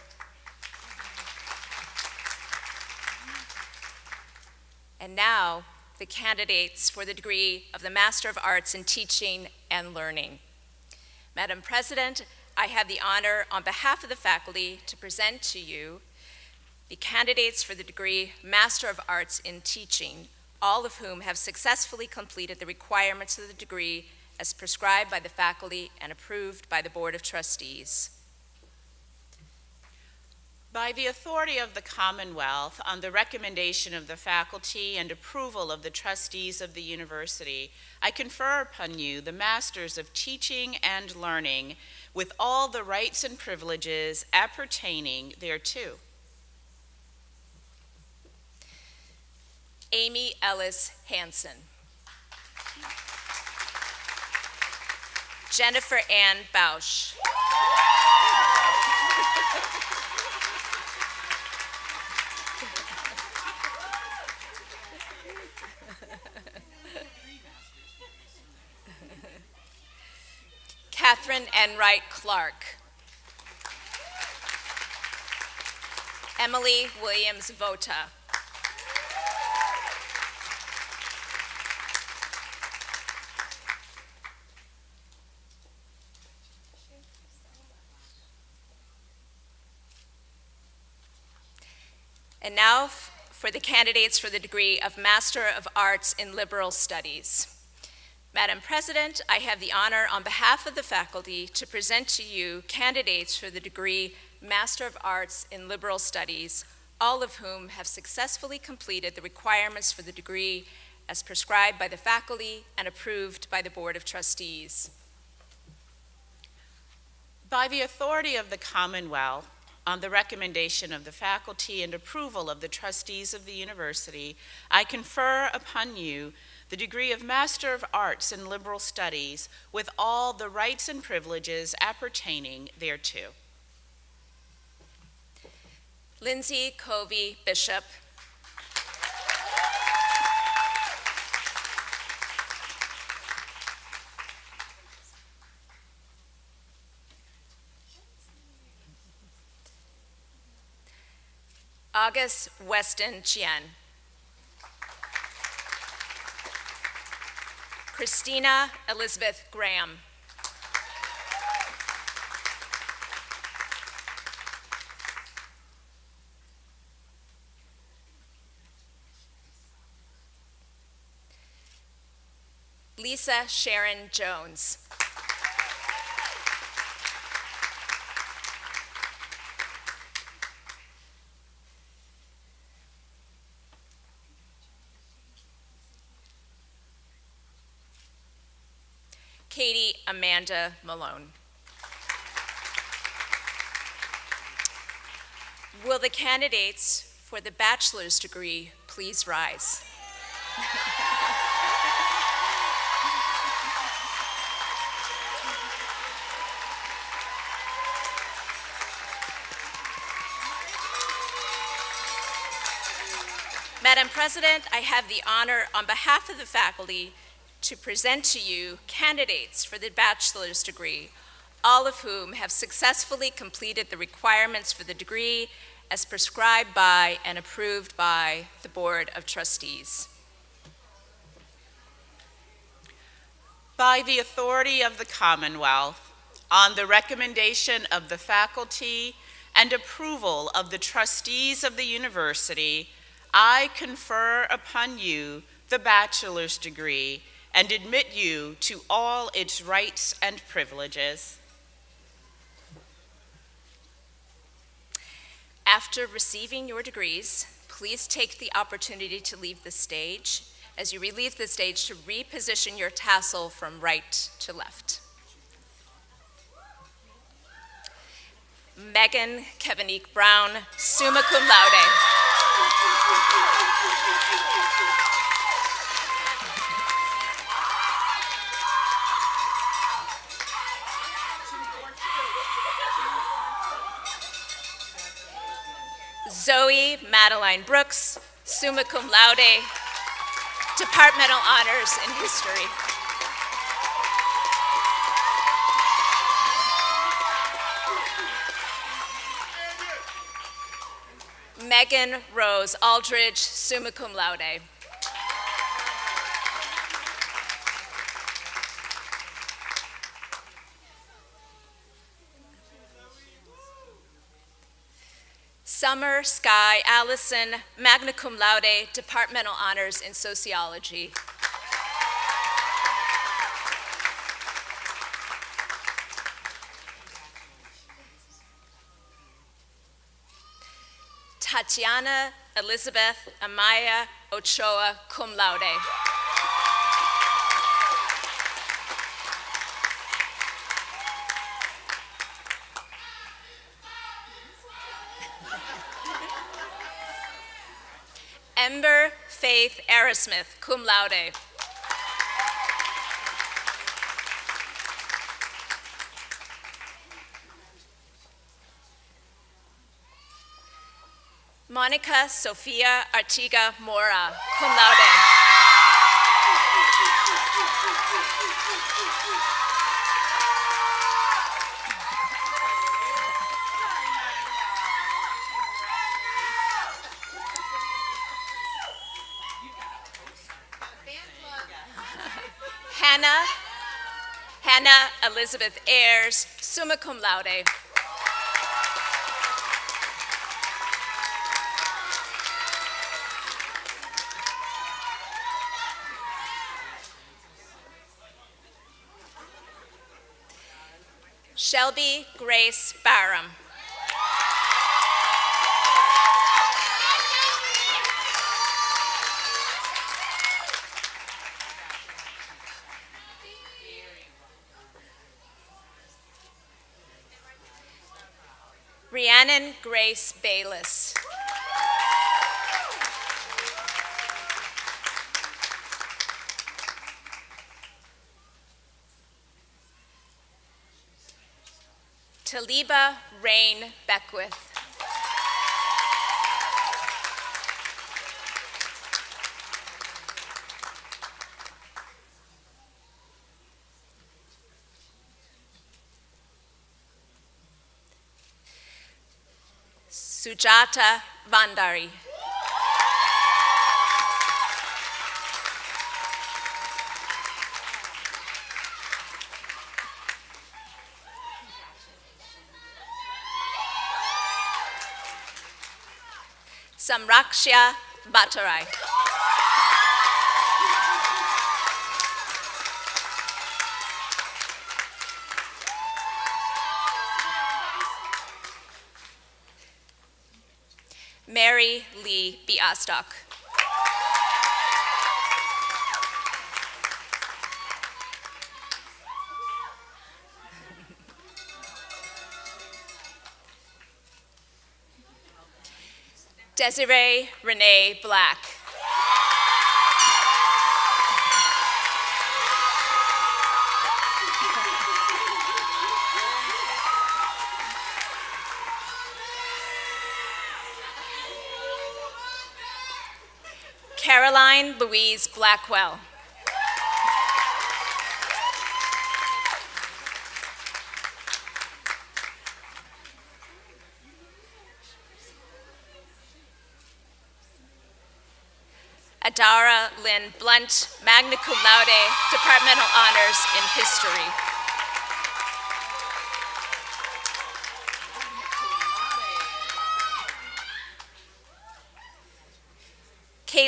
And now, the candidates for the degree of the Master of Arts in Teaching and Learning. Madam President, I have the honor, on behalf of the faculty, to present to you the candidates for the degree Master of Arts in Teaching, all of whom have successfully completed the requirements of the degree as prescribed by the faculty and approved by the Board of Trustees. By the authority of the Commonwealth, on the recommendation of the faculty and approval of the trustees of the university, I confer upon you the Masters of Teaching and Learning with all the rights and privileges appertaining thereto. Amy Ellis Hansen. Jennifer Ann Bausch. Catherine Enright Clark. Emily Williams Vota. And now for the candidates for the degree of Master of Arts in Liberal Studies. Madam President, I have the honor, on behalf of the faculty, to present to you candidates for the degree Master of Arts in Liberal Studies, all of whom have successfully completed the requirements for the degree as prescribed by the faculty and approved by the Board of Trustees. By the authority of the Commonwealth, on the recommendation of the faculty and approval of the trustees of the university, I confer upon you the degree of Master of Arts in Liberal Studies with all the rights and privileges appertaining thereto. Lindsay Covey Bishop. August Weston Chien. Christina Elizabeth Graham. Lisa Sharon Jones. Katie Amanda Malone. Will the candidates for the bachelor's degree please rise? Madam President, I have the honor, on behalf of the faculty, to present to you candidates for the bachelor's degree, all of whom have successfully completed the requirements for the degree as prescribed by and approved by the Board of Trustees. By the authority of the Commonwealth, on the recommendation of the faculty and approval of the trustees of the university, I confer upon you the bachelor's degree and admit you to all its rights and privileges. After receiving your degrees, please take the opportunity to leave the stage. As you leave the stage, to reposition your tassel from right to left. Megan Kevanique Brown, summa cum laude. Zoe Madeline Brooks, summa cum laude, departmental honors in history. Megan Rose Aldridge, summa cum laude. Summer Sky Allison, magna cum laude, departmental honors in sociology. Tatiana Elizabeth Amaya Ochoa, cum laude. Ember Faith Arrowsmith, cum laude. Monica Sofia Artiga Mora, cum laude. Hannah Elizabeth Ayers, summa cum laude. Shelby Grace Barham. Rhiannon Grace Bayless. Taliba Rain Beckwith. Sujata Vandari. Samrakshya Bhattarai. Mary Lee Biastock. Desiree Renee Black. Caroline Louise Blackwell. Adara Lynn Blunt, magna cum laude, departmental honors in history.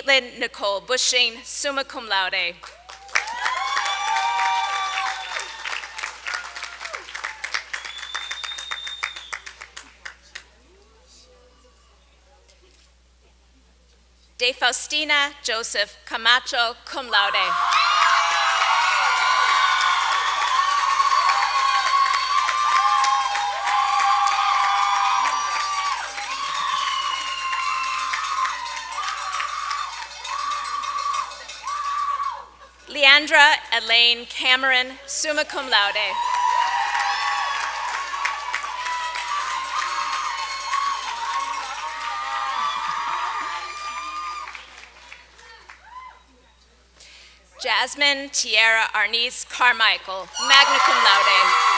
Caitlin Nicole Bushing, summa cum laude. De Faustina Joseph Camacho, cum laude. Leandra Elaine Cameron, summa cum laude. Jasmine Tierra Arnice Carmichael, magna cum laude.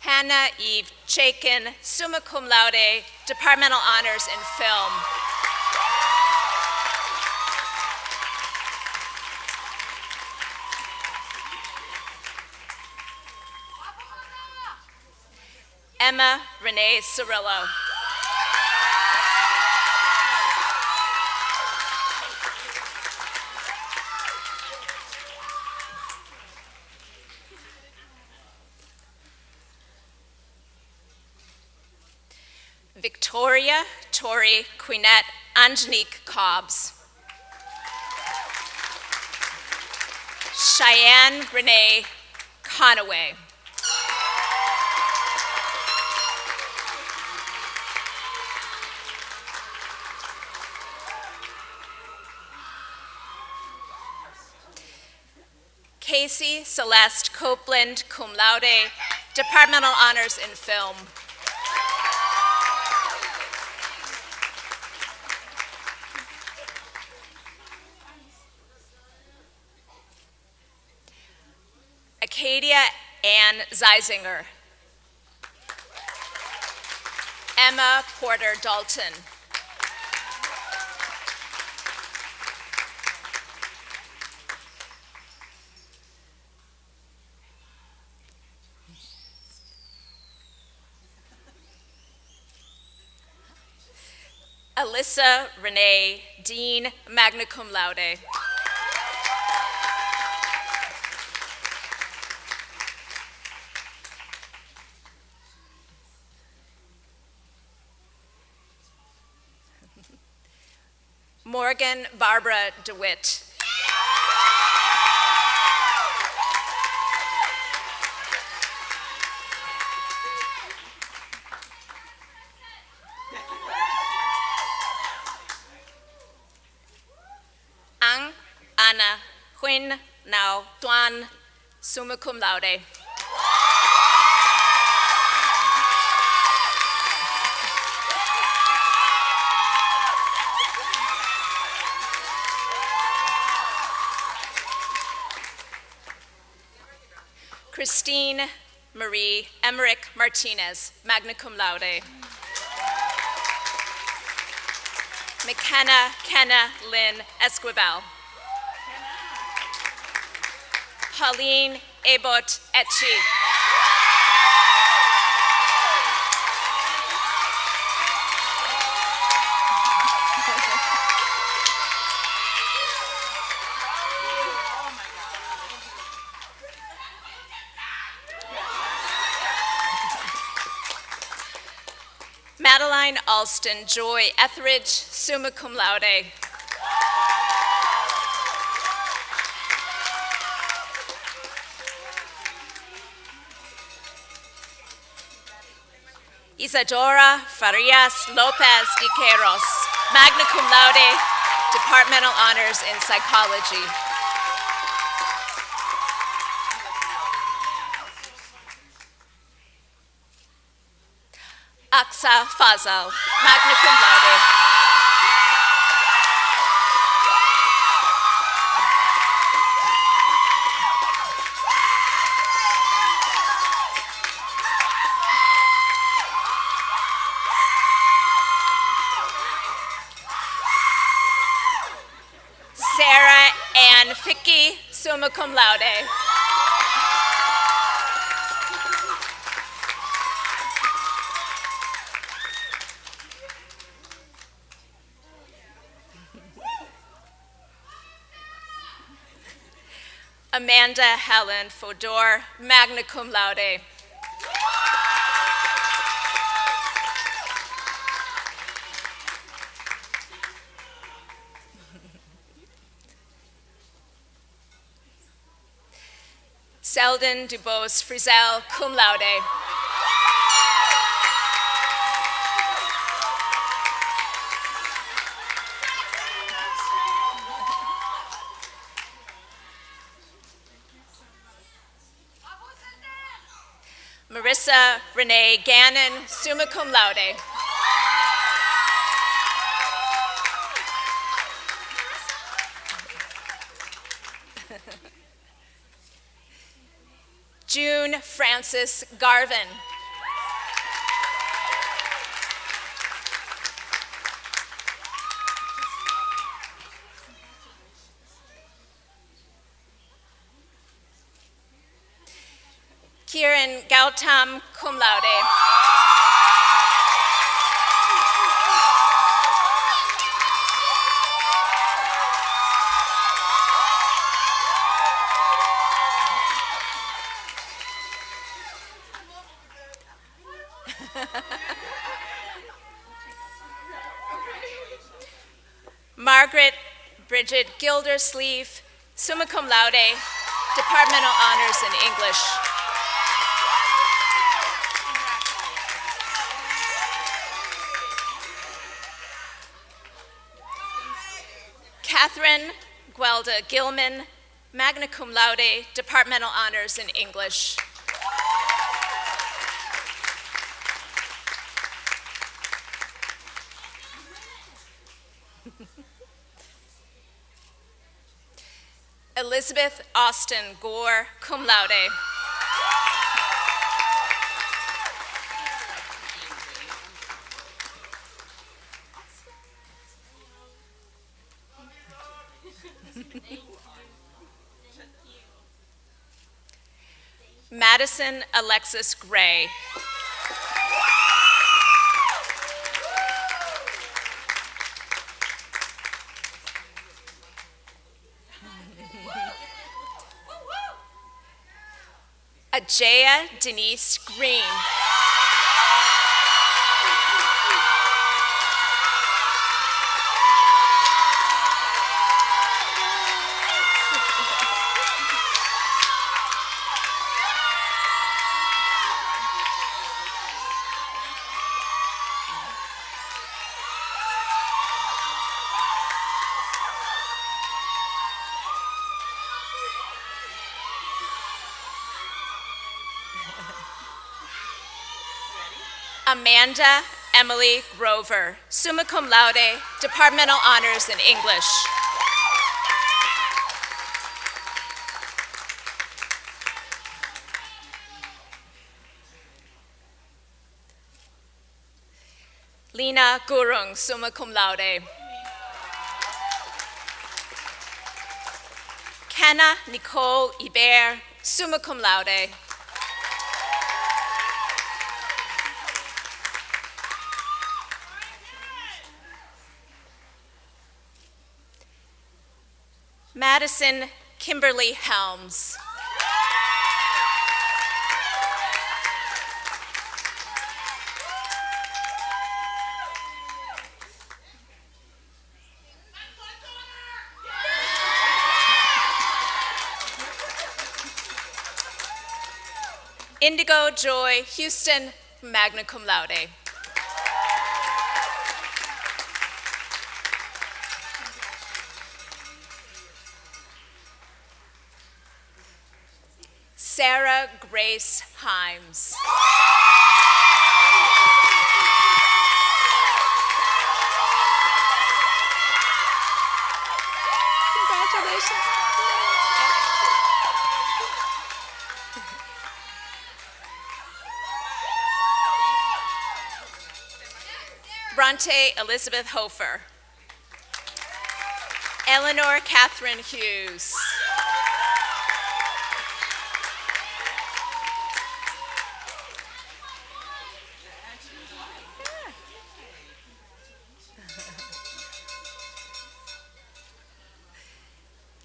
Hannah Eve Chaikin, summa cum laude, departmental honors in film. Emma Renee Cirillo. Victoria Tori Quinette Angenique Cobbs. Cheyenne Renee Conaway. Casey Celeste Copeland, cum laude, departmental honors in film. Acadia Ann Zeisinger. Emma Porter Dalton. Alyssa Renee Dean, magna cum laude. Morgan Barbara DeWitt. Ang Ana Huyn Nao Tuan, summa cum laude. Christine Marie Emmerich Martinez, magna cum laude. McKenna Kenna Lynn Esquivel. Pauline Ebot Etchi. Madeline Alston Joy Etheridge, summa cum laude. Isadora Farias Lopez de Queiroz, magna cum laude, departmental honors in psychology. Aksa Fazal, magna cum laude. Sarah Ann Fickey, summa cum laude. Amanda Helen Fodor, magna cum laude. Selden Dubose Frizel, cum laude. Marissa Renee Gannon, summa cum laude. June Frances Garvin. Kieran Gautam, cum laude. Margaret Bridget Gildersleeve, summa cum laude, departmental honors in English. Catherine Guelda Gilman, magna cum laude, departmental honors in English. Elizabeth Austin Gore, cum laude. Madison Alexis Gray. Ajaya Denise Green. Amanda Emily Grover, summa cum laude, departmental honors in English. Lena Gurung, summa cum laude. Kenna Nicole Ibert, summa cum laude. Madison Kimberly Helms. Indigo Joy Houston, magna cum laude. Sarah Grace Himes. Congratulations. Bronte Elizabeth Hofer. Eleanor Catherine Hughes.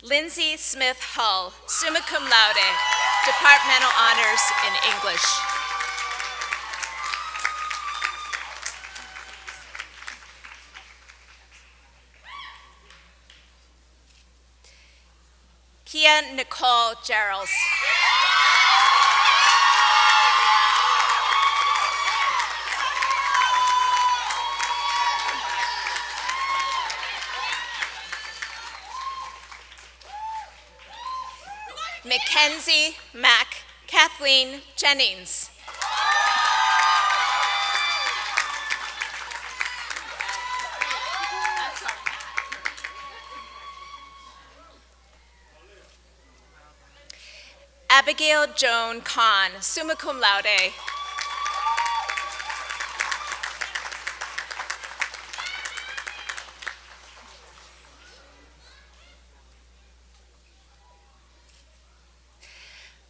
Lindsay Smith Hull, summa cum laude, departmental honors in English. Kia Nicole Gerals. Mackenzie Mack Kathleen Jennings. Abigail Joan Kahn, summa cum laude.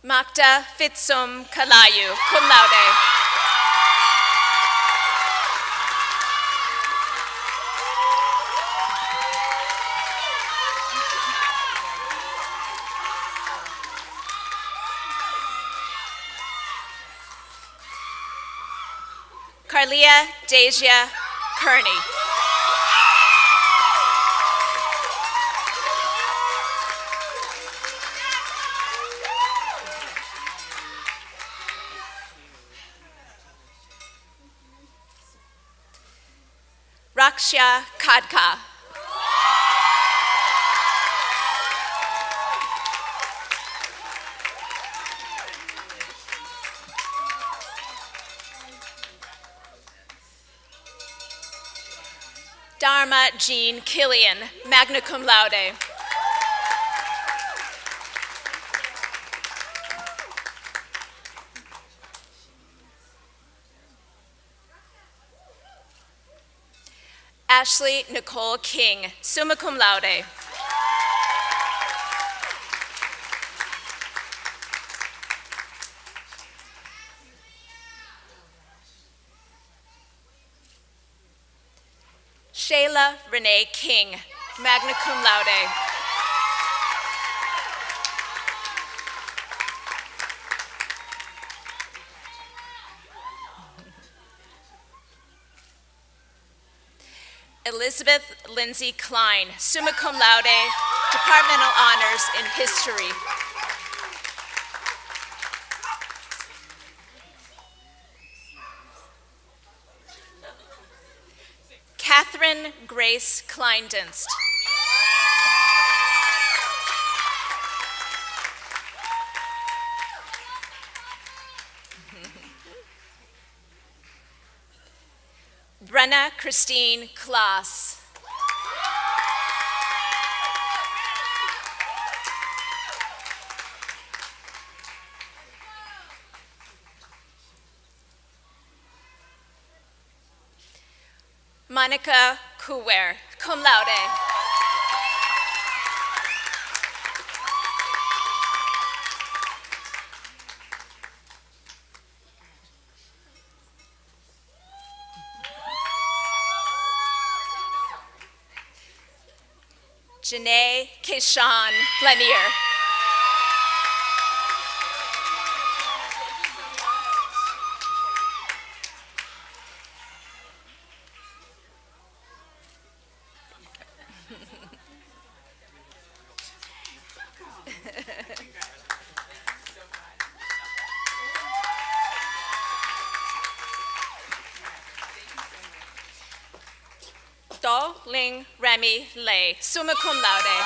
Magda Fitsum Kalayu, cum laude. Carlia Deja Kearney. Raksha Kadka. Dharma Jean Killian, magna cum laude. Ashley Nicole King, summa cum laude. Shayla Renee King, magna cum laude. Elizabeth Lindsay Klein, summa cum laude, departmental honors in history. Catherine Grace Kleindinst. Brenna Christine Klaas. Monica Kuwer, cum laude. Janae Keshawn Lanier. Do Ling Remy Lei, summa cum laude.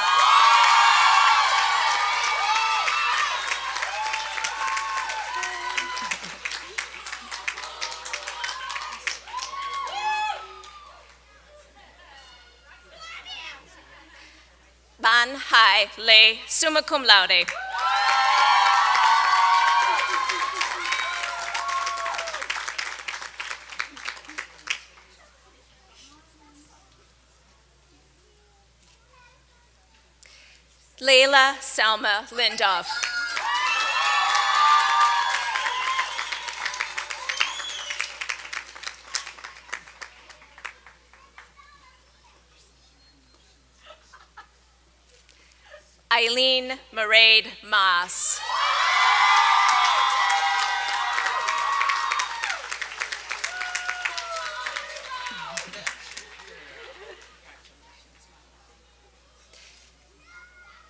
Ban Hai Lei, summa cum laude. Layla Salma Lindoff. Eileen Mairead Maas.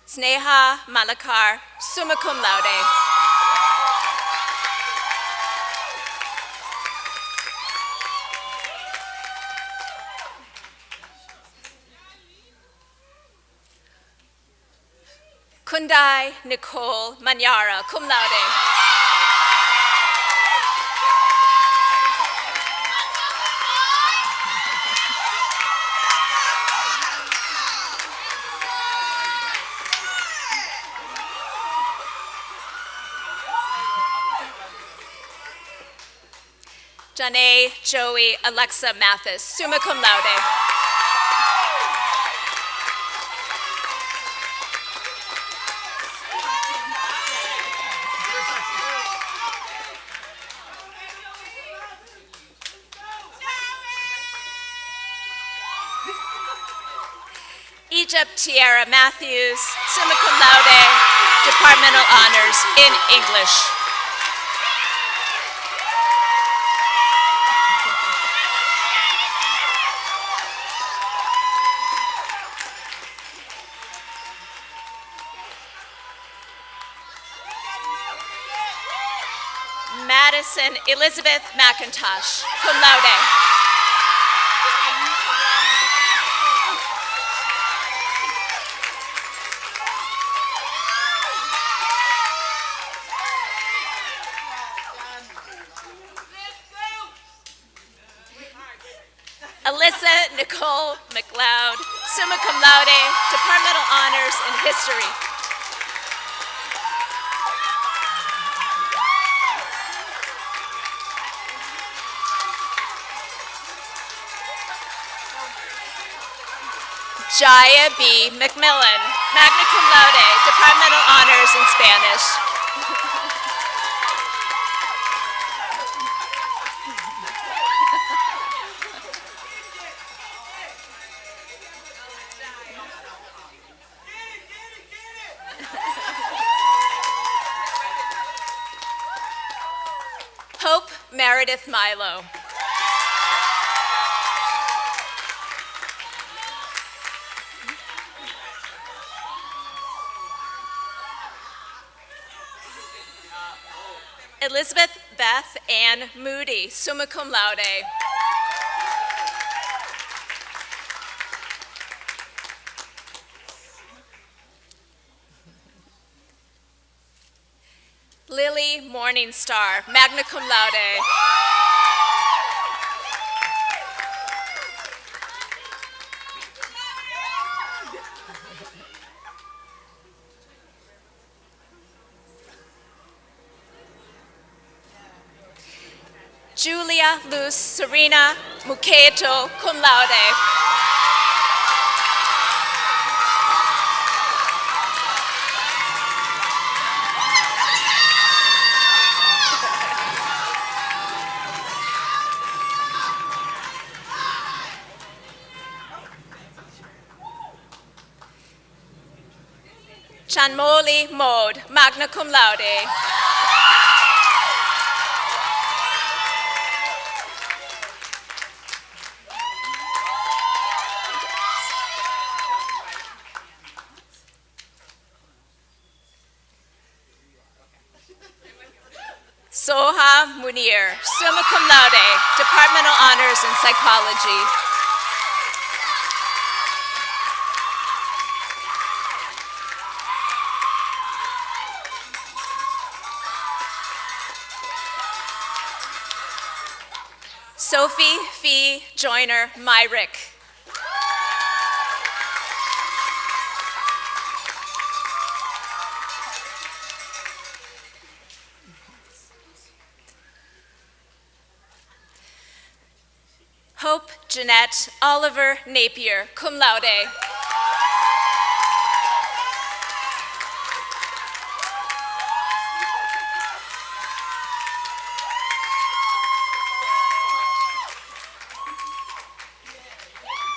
Sneha Malakar, summa cum laude. Kundai Nicole Manyara, cum laude. Janae Joey Alexa Mathis, summa cum laude. Egypt Tiara Matthews, summa cum laude, departmental honors in English. Madison Elizabeth McIntosh, cum laude. Alyssa Nicole McLeod, summa cum laude, departmental honors in history. Jaya B. McMillan, magna cum laude, departmental honors in Spanish. Hope Meredith Milo. Elizabeth Beth Ann Moody, summa cum laude. Lily Morningstar, magna cum laude. Julia Luz Serena Muketo, cum laude. Chanmoli Mode, magna cum laude. Soha Munir, summa cum laude, departmental honors in psychology. Sophie Fee Joyner Myrick. Hope Jeanette Oliver Napier, cum laude.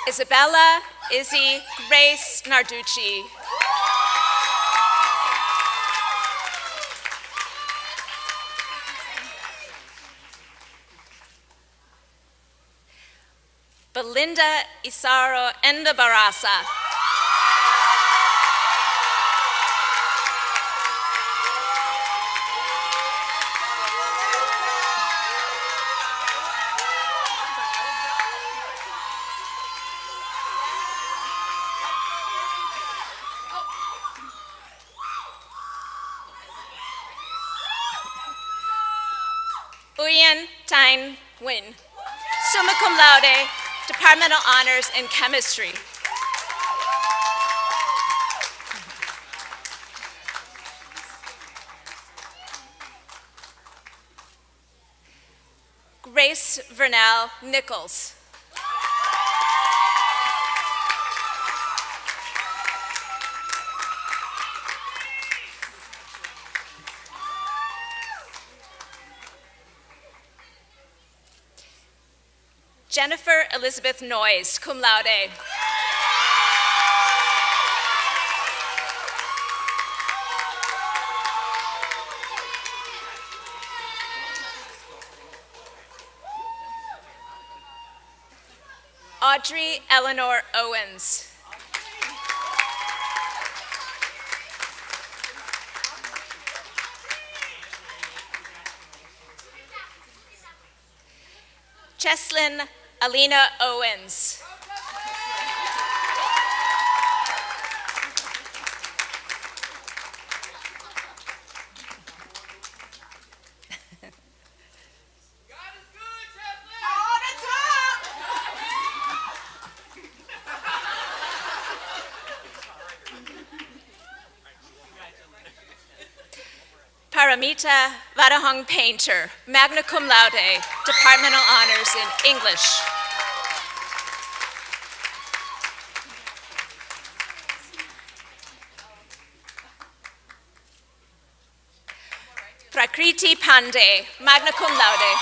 Isabella Izzy Grace Narducci. Belinda Isaro Endabarasa. Uyen Tain Nguyen, summa cum laude, Departmental Honors in Chemistry. Grace Vernell Nichols. Jennifer Elizabeth Noyes, cum laude. Audrey Eleanor Owens. Cheslin Alina Owens. Paramita Vadahong Painter, magna cum laude, Departmental Honors in English. Prakriti Pandey, magna cum laude.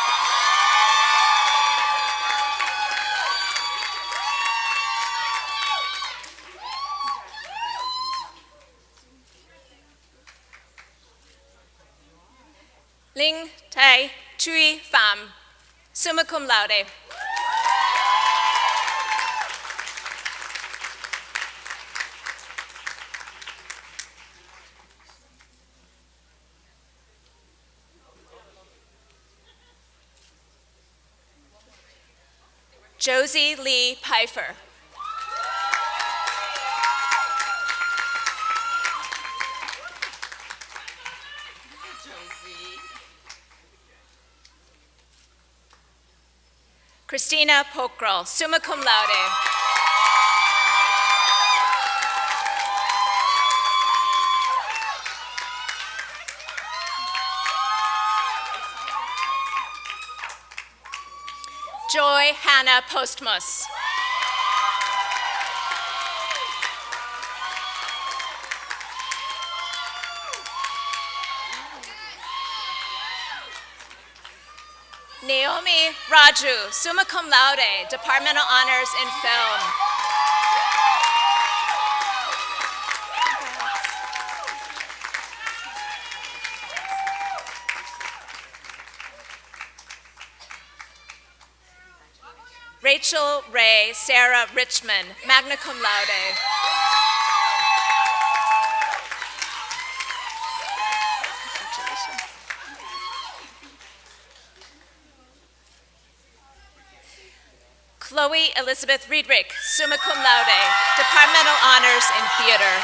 Ling Tai Chui Pham, summa cum laude. Josie Lee Pfeiffer. Christina Pokral, summa cum laude. Joy Hannah Postmus. Naomi Raju, summa cum laude, Departmental Honors in Film. Rachel Ray Sarah Richmond, magna cum laude. Chloe Elizabeth Riedrich, summa cum laude, Departmental Honors in Theater.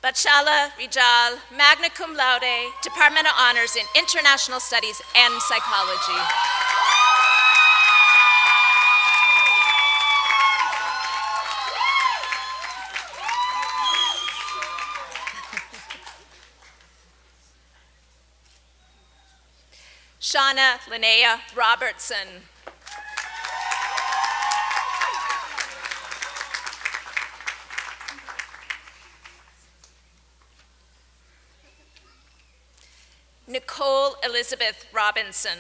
Bachala Rijal, magna cum laude, Departmental Honors in International Studies and Psychology. Shauna Linnea Robertson. Nicole Elizabeth Robinson.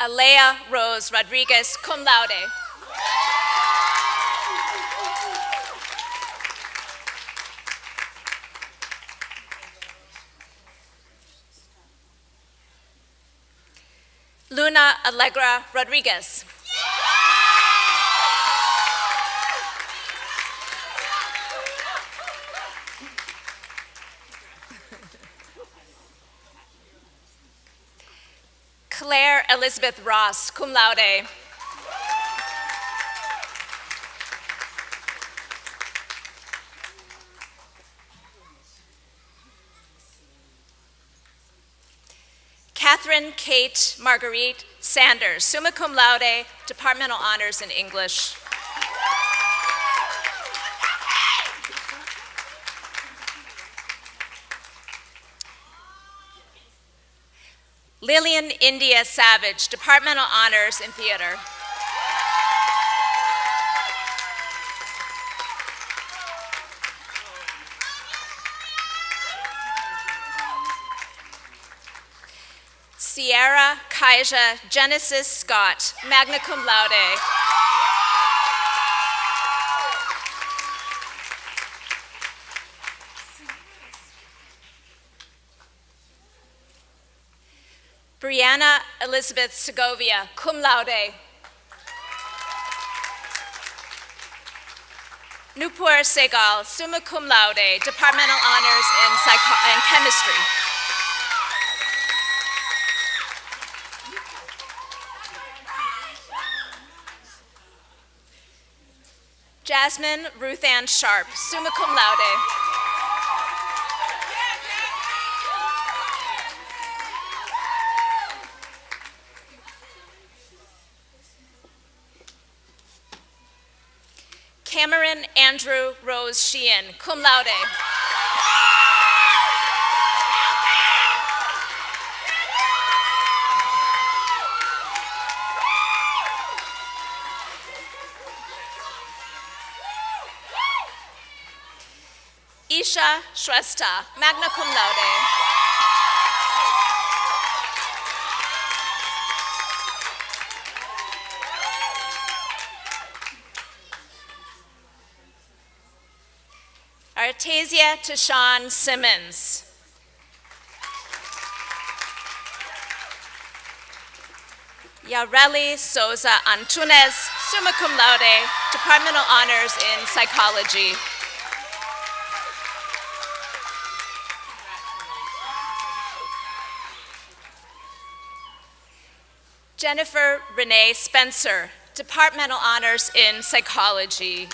Alea Rose Rodriguez, cum laude. Luna Allegra Rodriguez. Claire Elizabeth Ross, cum laude. Catherine Kate Marguerite Sanders, summa cum laude, Departmental Honors in English. Lillian India Savage, Departmental Honors in Theater. Sierra Kaija Genesis Scott, magna cum laude. Brianna Elizabeth Segovia, cum laude. Nupur Segal, summa cum laude, Departmental Honors in Chemistry. Jasmine Ruth Ann Sharp, summa cum laude. Cameron Andrew Rose Sheehan, cum laude. Isha Shrestha, magna cum laude. Artesia Tashawn Simmons. Yareli Souza Antunes, summa cum laude, Departmental Honors in Psychology. Jennifer Renee Spencer, Departmental Honors in Psychology.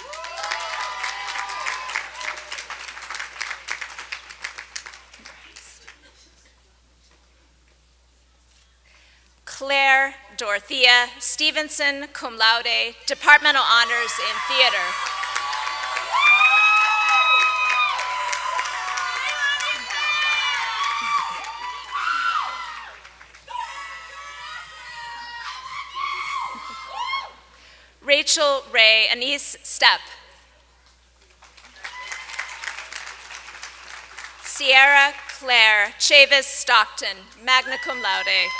Claire Dorothea Stevenson, cum laude, Departmental Honors in Theater. Rachel Ray Anise Stepp. Sierra Claire Chavis Stockton, magna cum laude.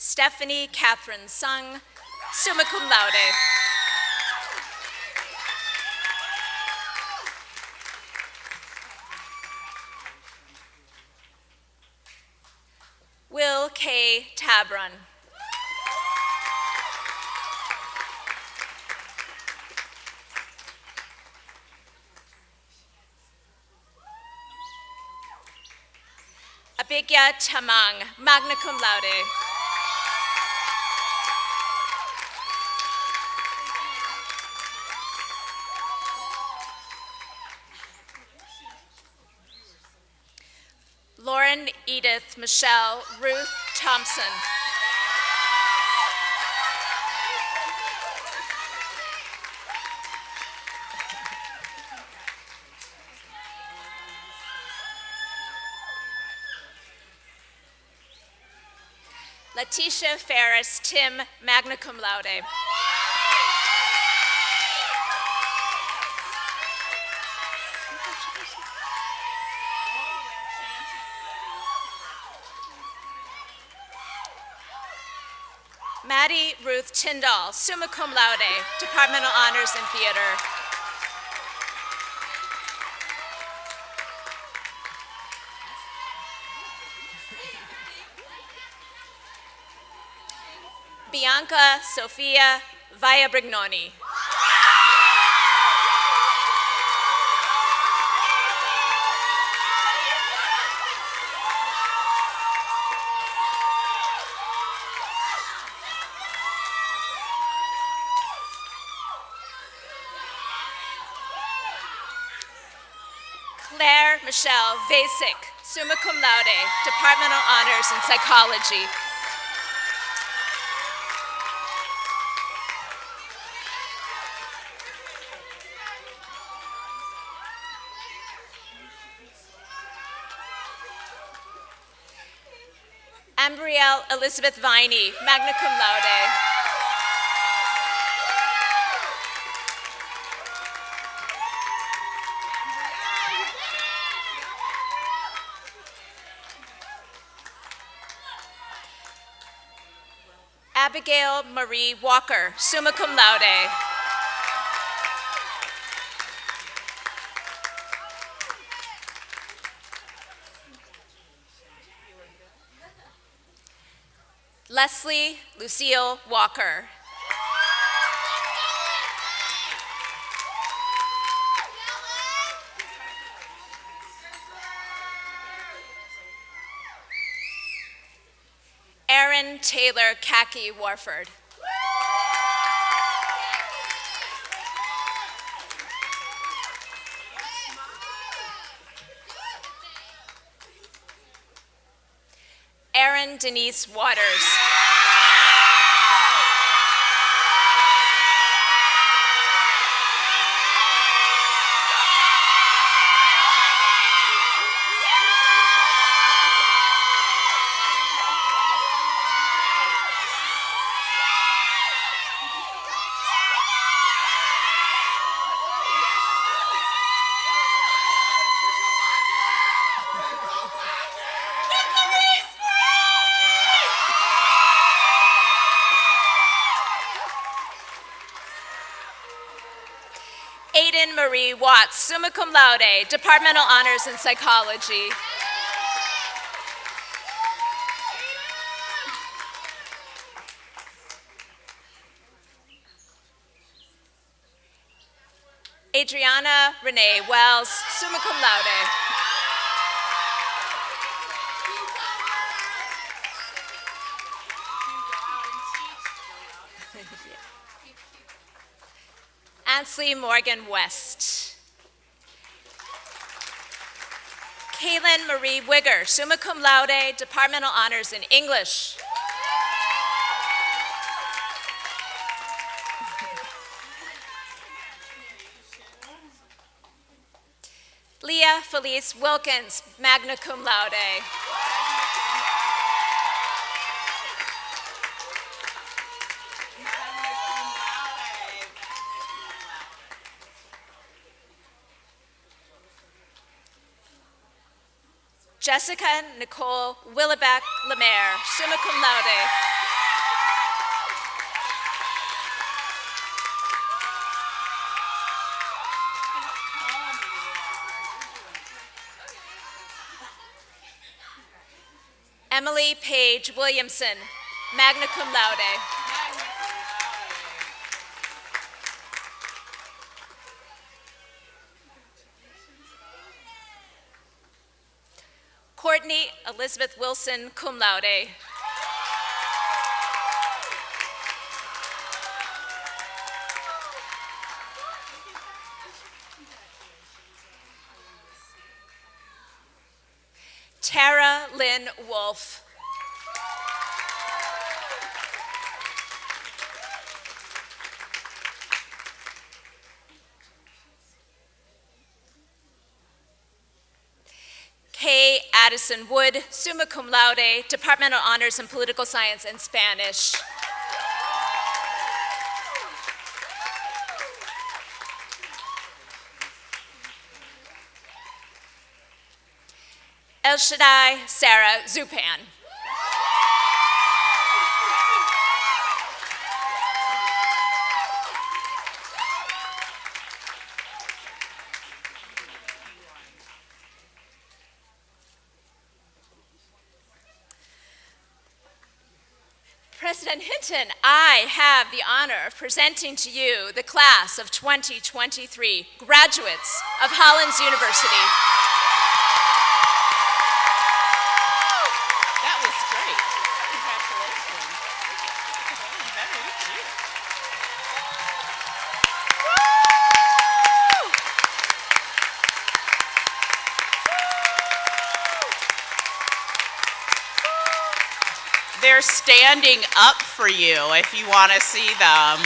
Stephanie Catherine Sung, summa cum laude. Will K. Tabron. Abigya Tamang, magna cum laude. Lauren Edith Michelle Ruth Thompson. Letitia Ferris Tim, magna cum laude. Maddie Ruth Tyndall, summa cum laude, Departmental Honors in Theater. Bianca Sofia Villabrignoni. Claire Michelle Vasek, summa cum laude, Departmental Honors in Psychology. Ambrielle Elizabeth Viney, magna cum laude. Abigail Marie Walker, summa cum laude. Leslie Lucille Walker. Erin Taylor Kaki Warford. Erin Denise Waters. Aiden Marie Watts, summa cum laude, Departmental Honors in Psychology. Adriana Renee Wells, summa cum laude. Ansley Morgan West. Kaylin Marie Wigger, summa cum laude, Departmental Honors in English. Leah Felice Wilkins, magna cum laude. Jessica Nicole Willebeck Lemaire, summa cum laude. Emily Page Williamson, magna cum laude. Courtney Elizabeth Wilson, cum laude. Tara Lynn Wolf. Kay Addison Wood, summa cum laude, Departmental Honors in Political Science and Spanish. El Shaddai Sarah Zupan. President Hinton, I have the honor of presenting to you the class of 2023 graduates of Hollins University. That was great. Congratulations. Very cute. They're standing up for you if you want to see them.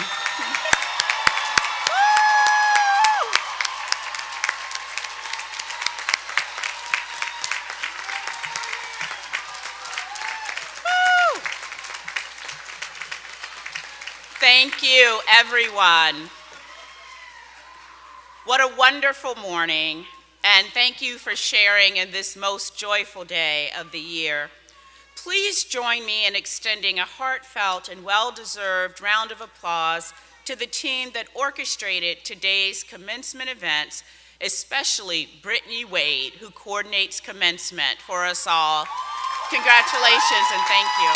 Thank you, everyone. What a wonderful morning, and thank you for sharing in this most joyful day of the year. Please join me in extending a heartfelt and well-deserved round of applause to the team that orchestrated today's commencement events, especially Brittany Wade, who coordinates commencement for us all. Congratulations and thank you.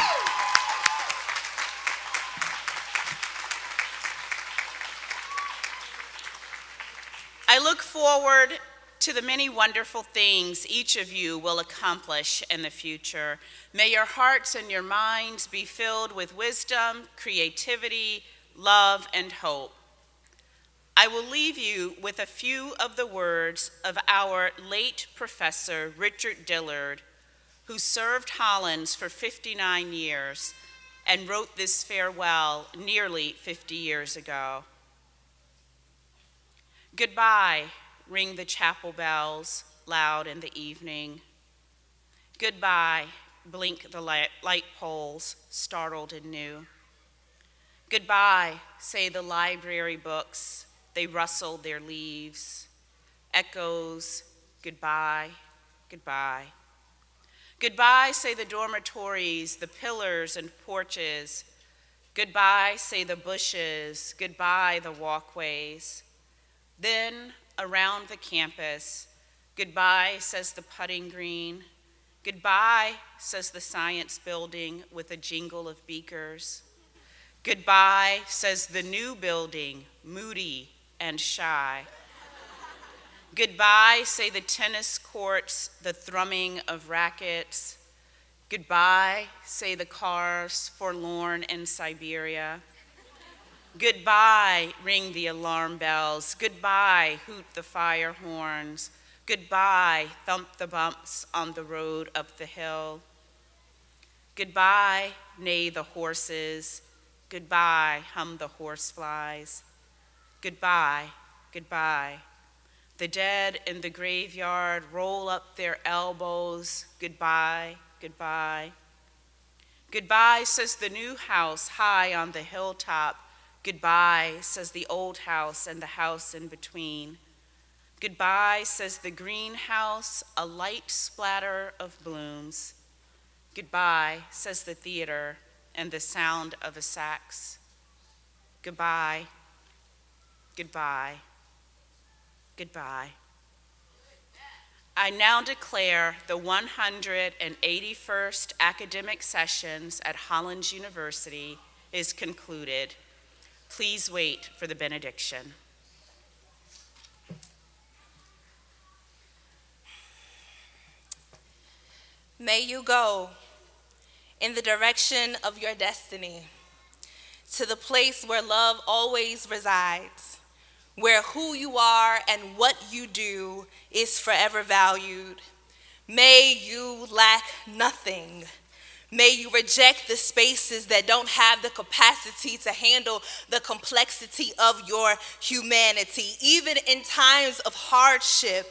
I look forward to the many wonderful things each of you will accomplish in the future. May your hearts and your minds be filled with wisdom, creativity, love, and hope. I will leave you with a few of the words of our late professor, Richard Dillard, who served Hollins for 59 years and wrote this farewell nearly 50 years ago. Goodbye, ring the chapel bells loud in the evening. Goodbye, blink the light poles, startled and new. Goodbye, say the library books, they rustled their leaves. Echoes, goodbye, goodbye. Goodbye, say the dormitories, the pillars and porches. Goodbye, say the bushes, goodbye, the walkways. Then, around the campus, goodbye, says the putting green. Goodbye, says the science building with a jingle of beakers. Goodbye, says the new building, moody and shy. Goodbye, say the tennis courts, the thrumming of rackets. Goodbye, say the cars, forlorn in Siberia. Goodbye, ring the alarm bells. Goodbye, hoot the fire horns. Goodbye, thump the bumps on the road up the hill. Goodbye, neigh the horses. Goodbye, hum the horseflies. Goodbye, goodbye. The dead in the graveyard roll up their elbows. Goodbye, goodbye. Goodbye, says the new house high on the hilltop. Goodbye, says the old house and the house in between. Goodbye, says the greenhouse, a light splatter of blooms. Goodbye, says the theater and the sound of a sax. Goodbye, goodbye, goodbye. I now declare the 181st academic sessions at Hollins University is concluded. Please wait for the benediction. May you go in the direction of your destiny, to the place where love always resides, where who you are and what you do is forever valued. May you lack nothing. May you reject the spaces that don't have the capacity to handle the complexity of your humanity. Even in times of hardship,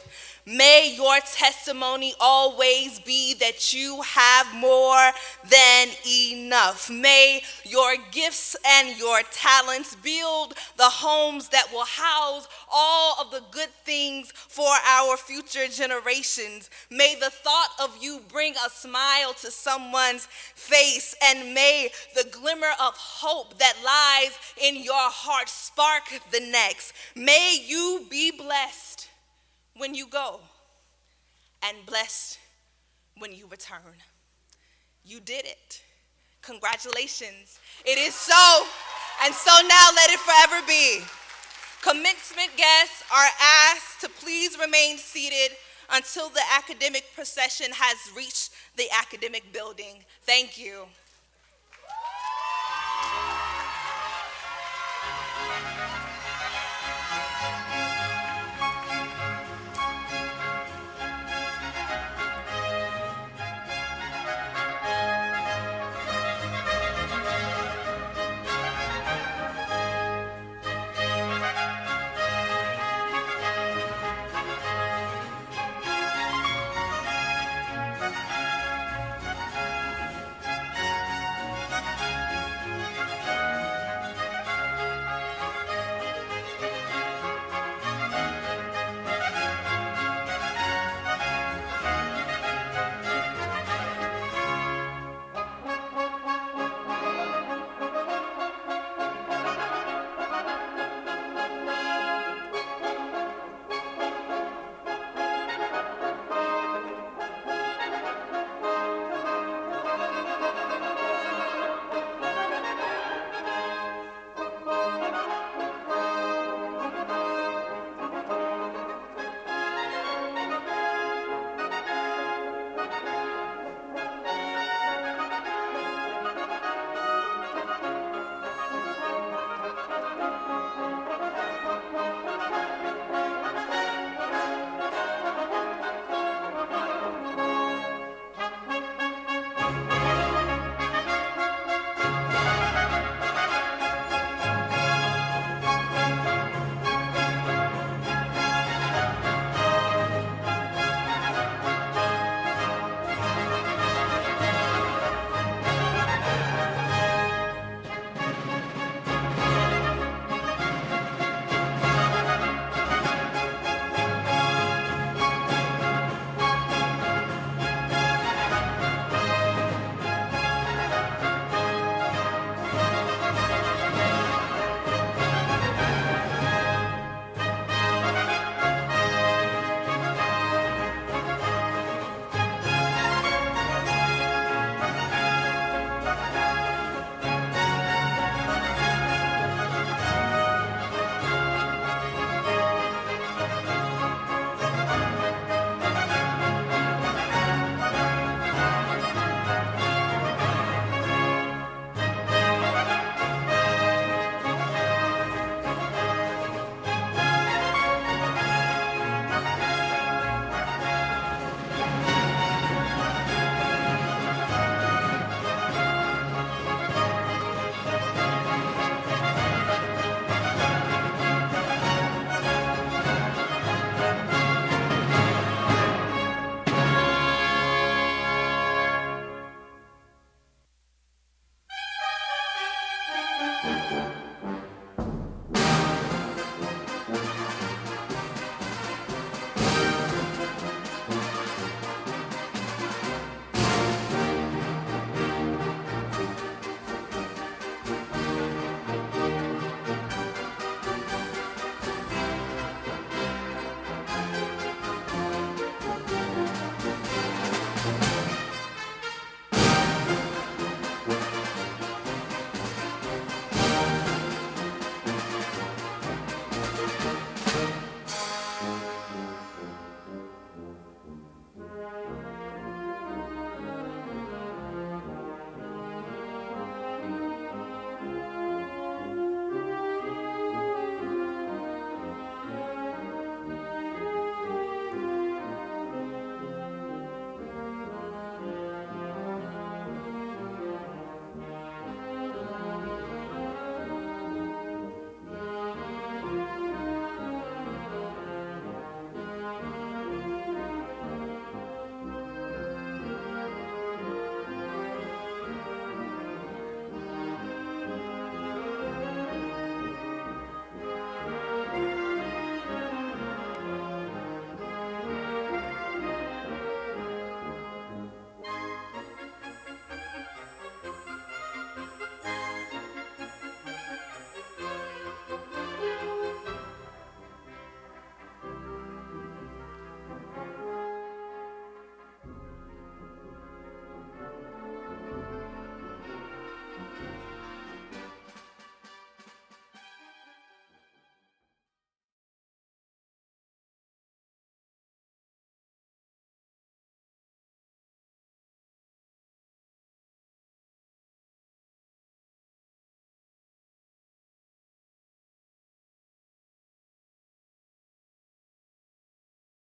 may your testimony always be that you have more than enough. May your gifts and your talents build the homes that will house all of the good things for our future generations. May the thought of you bring a smile to someone's face, and may the glimmer of hope that lies in your heart spark the next. May you be blessed when you go, and blessed when you return. You did it. Congratulations. It is so, and so now let it forever be. Commencement guests are asked to please remain seated until the academic procession has reached the academic building. Thank you.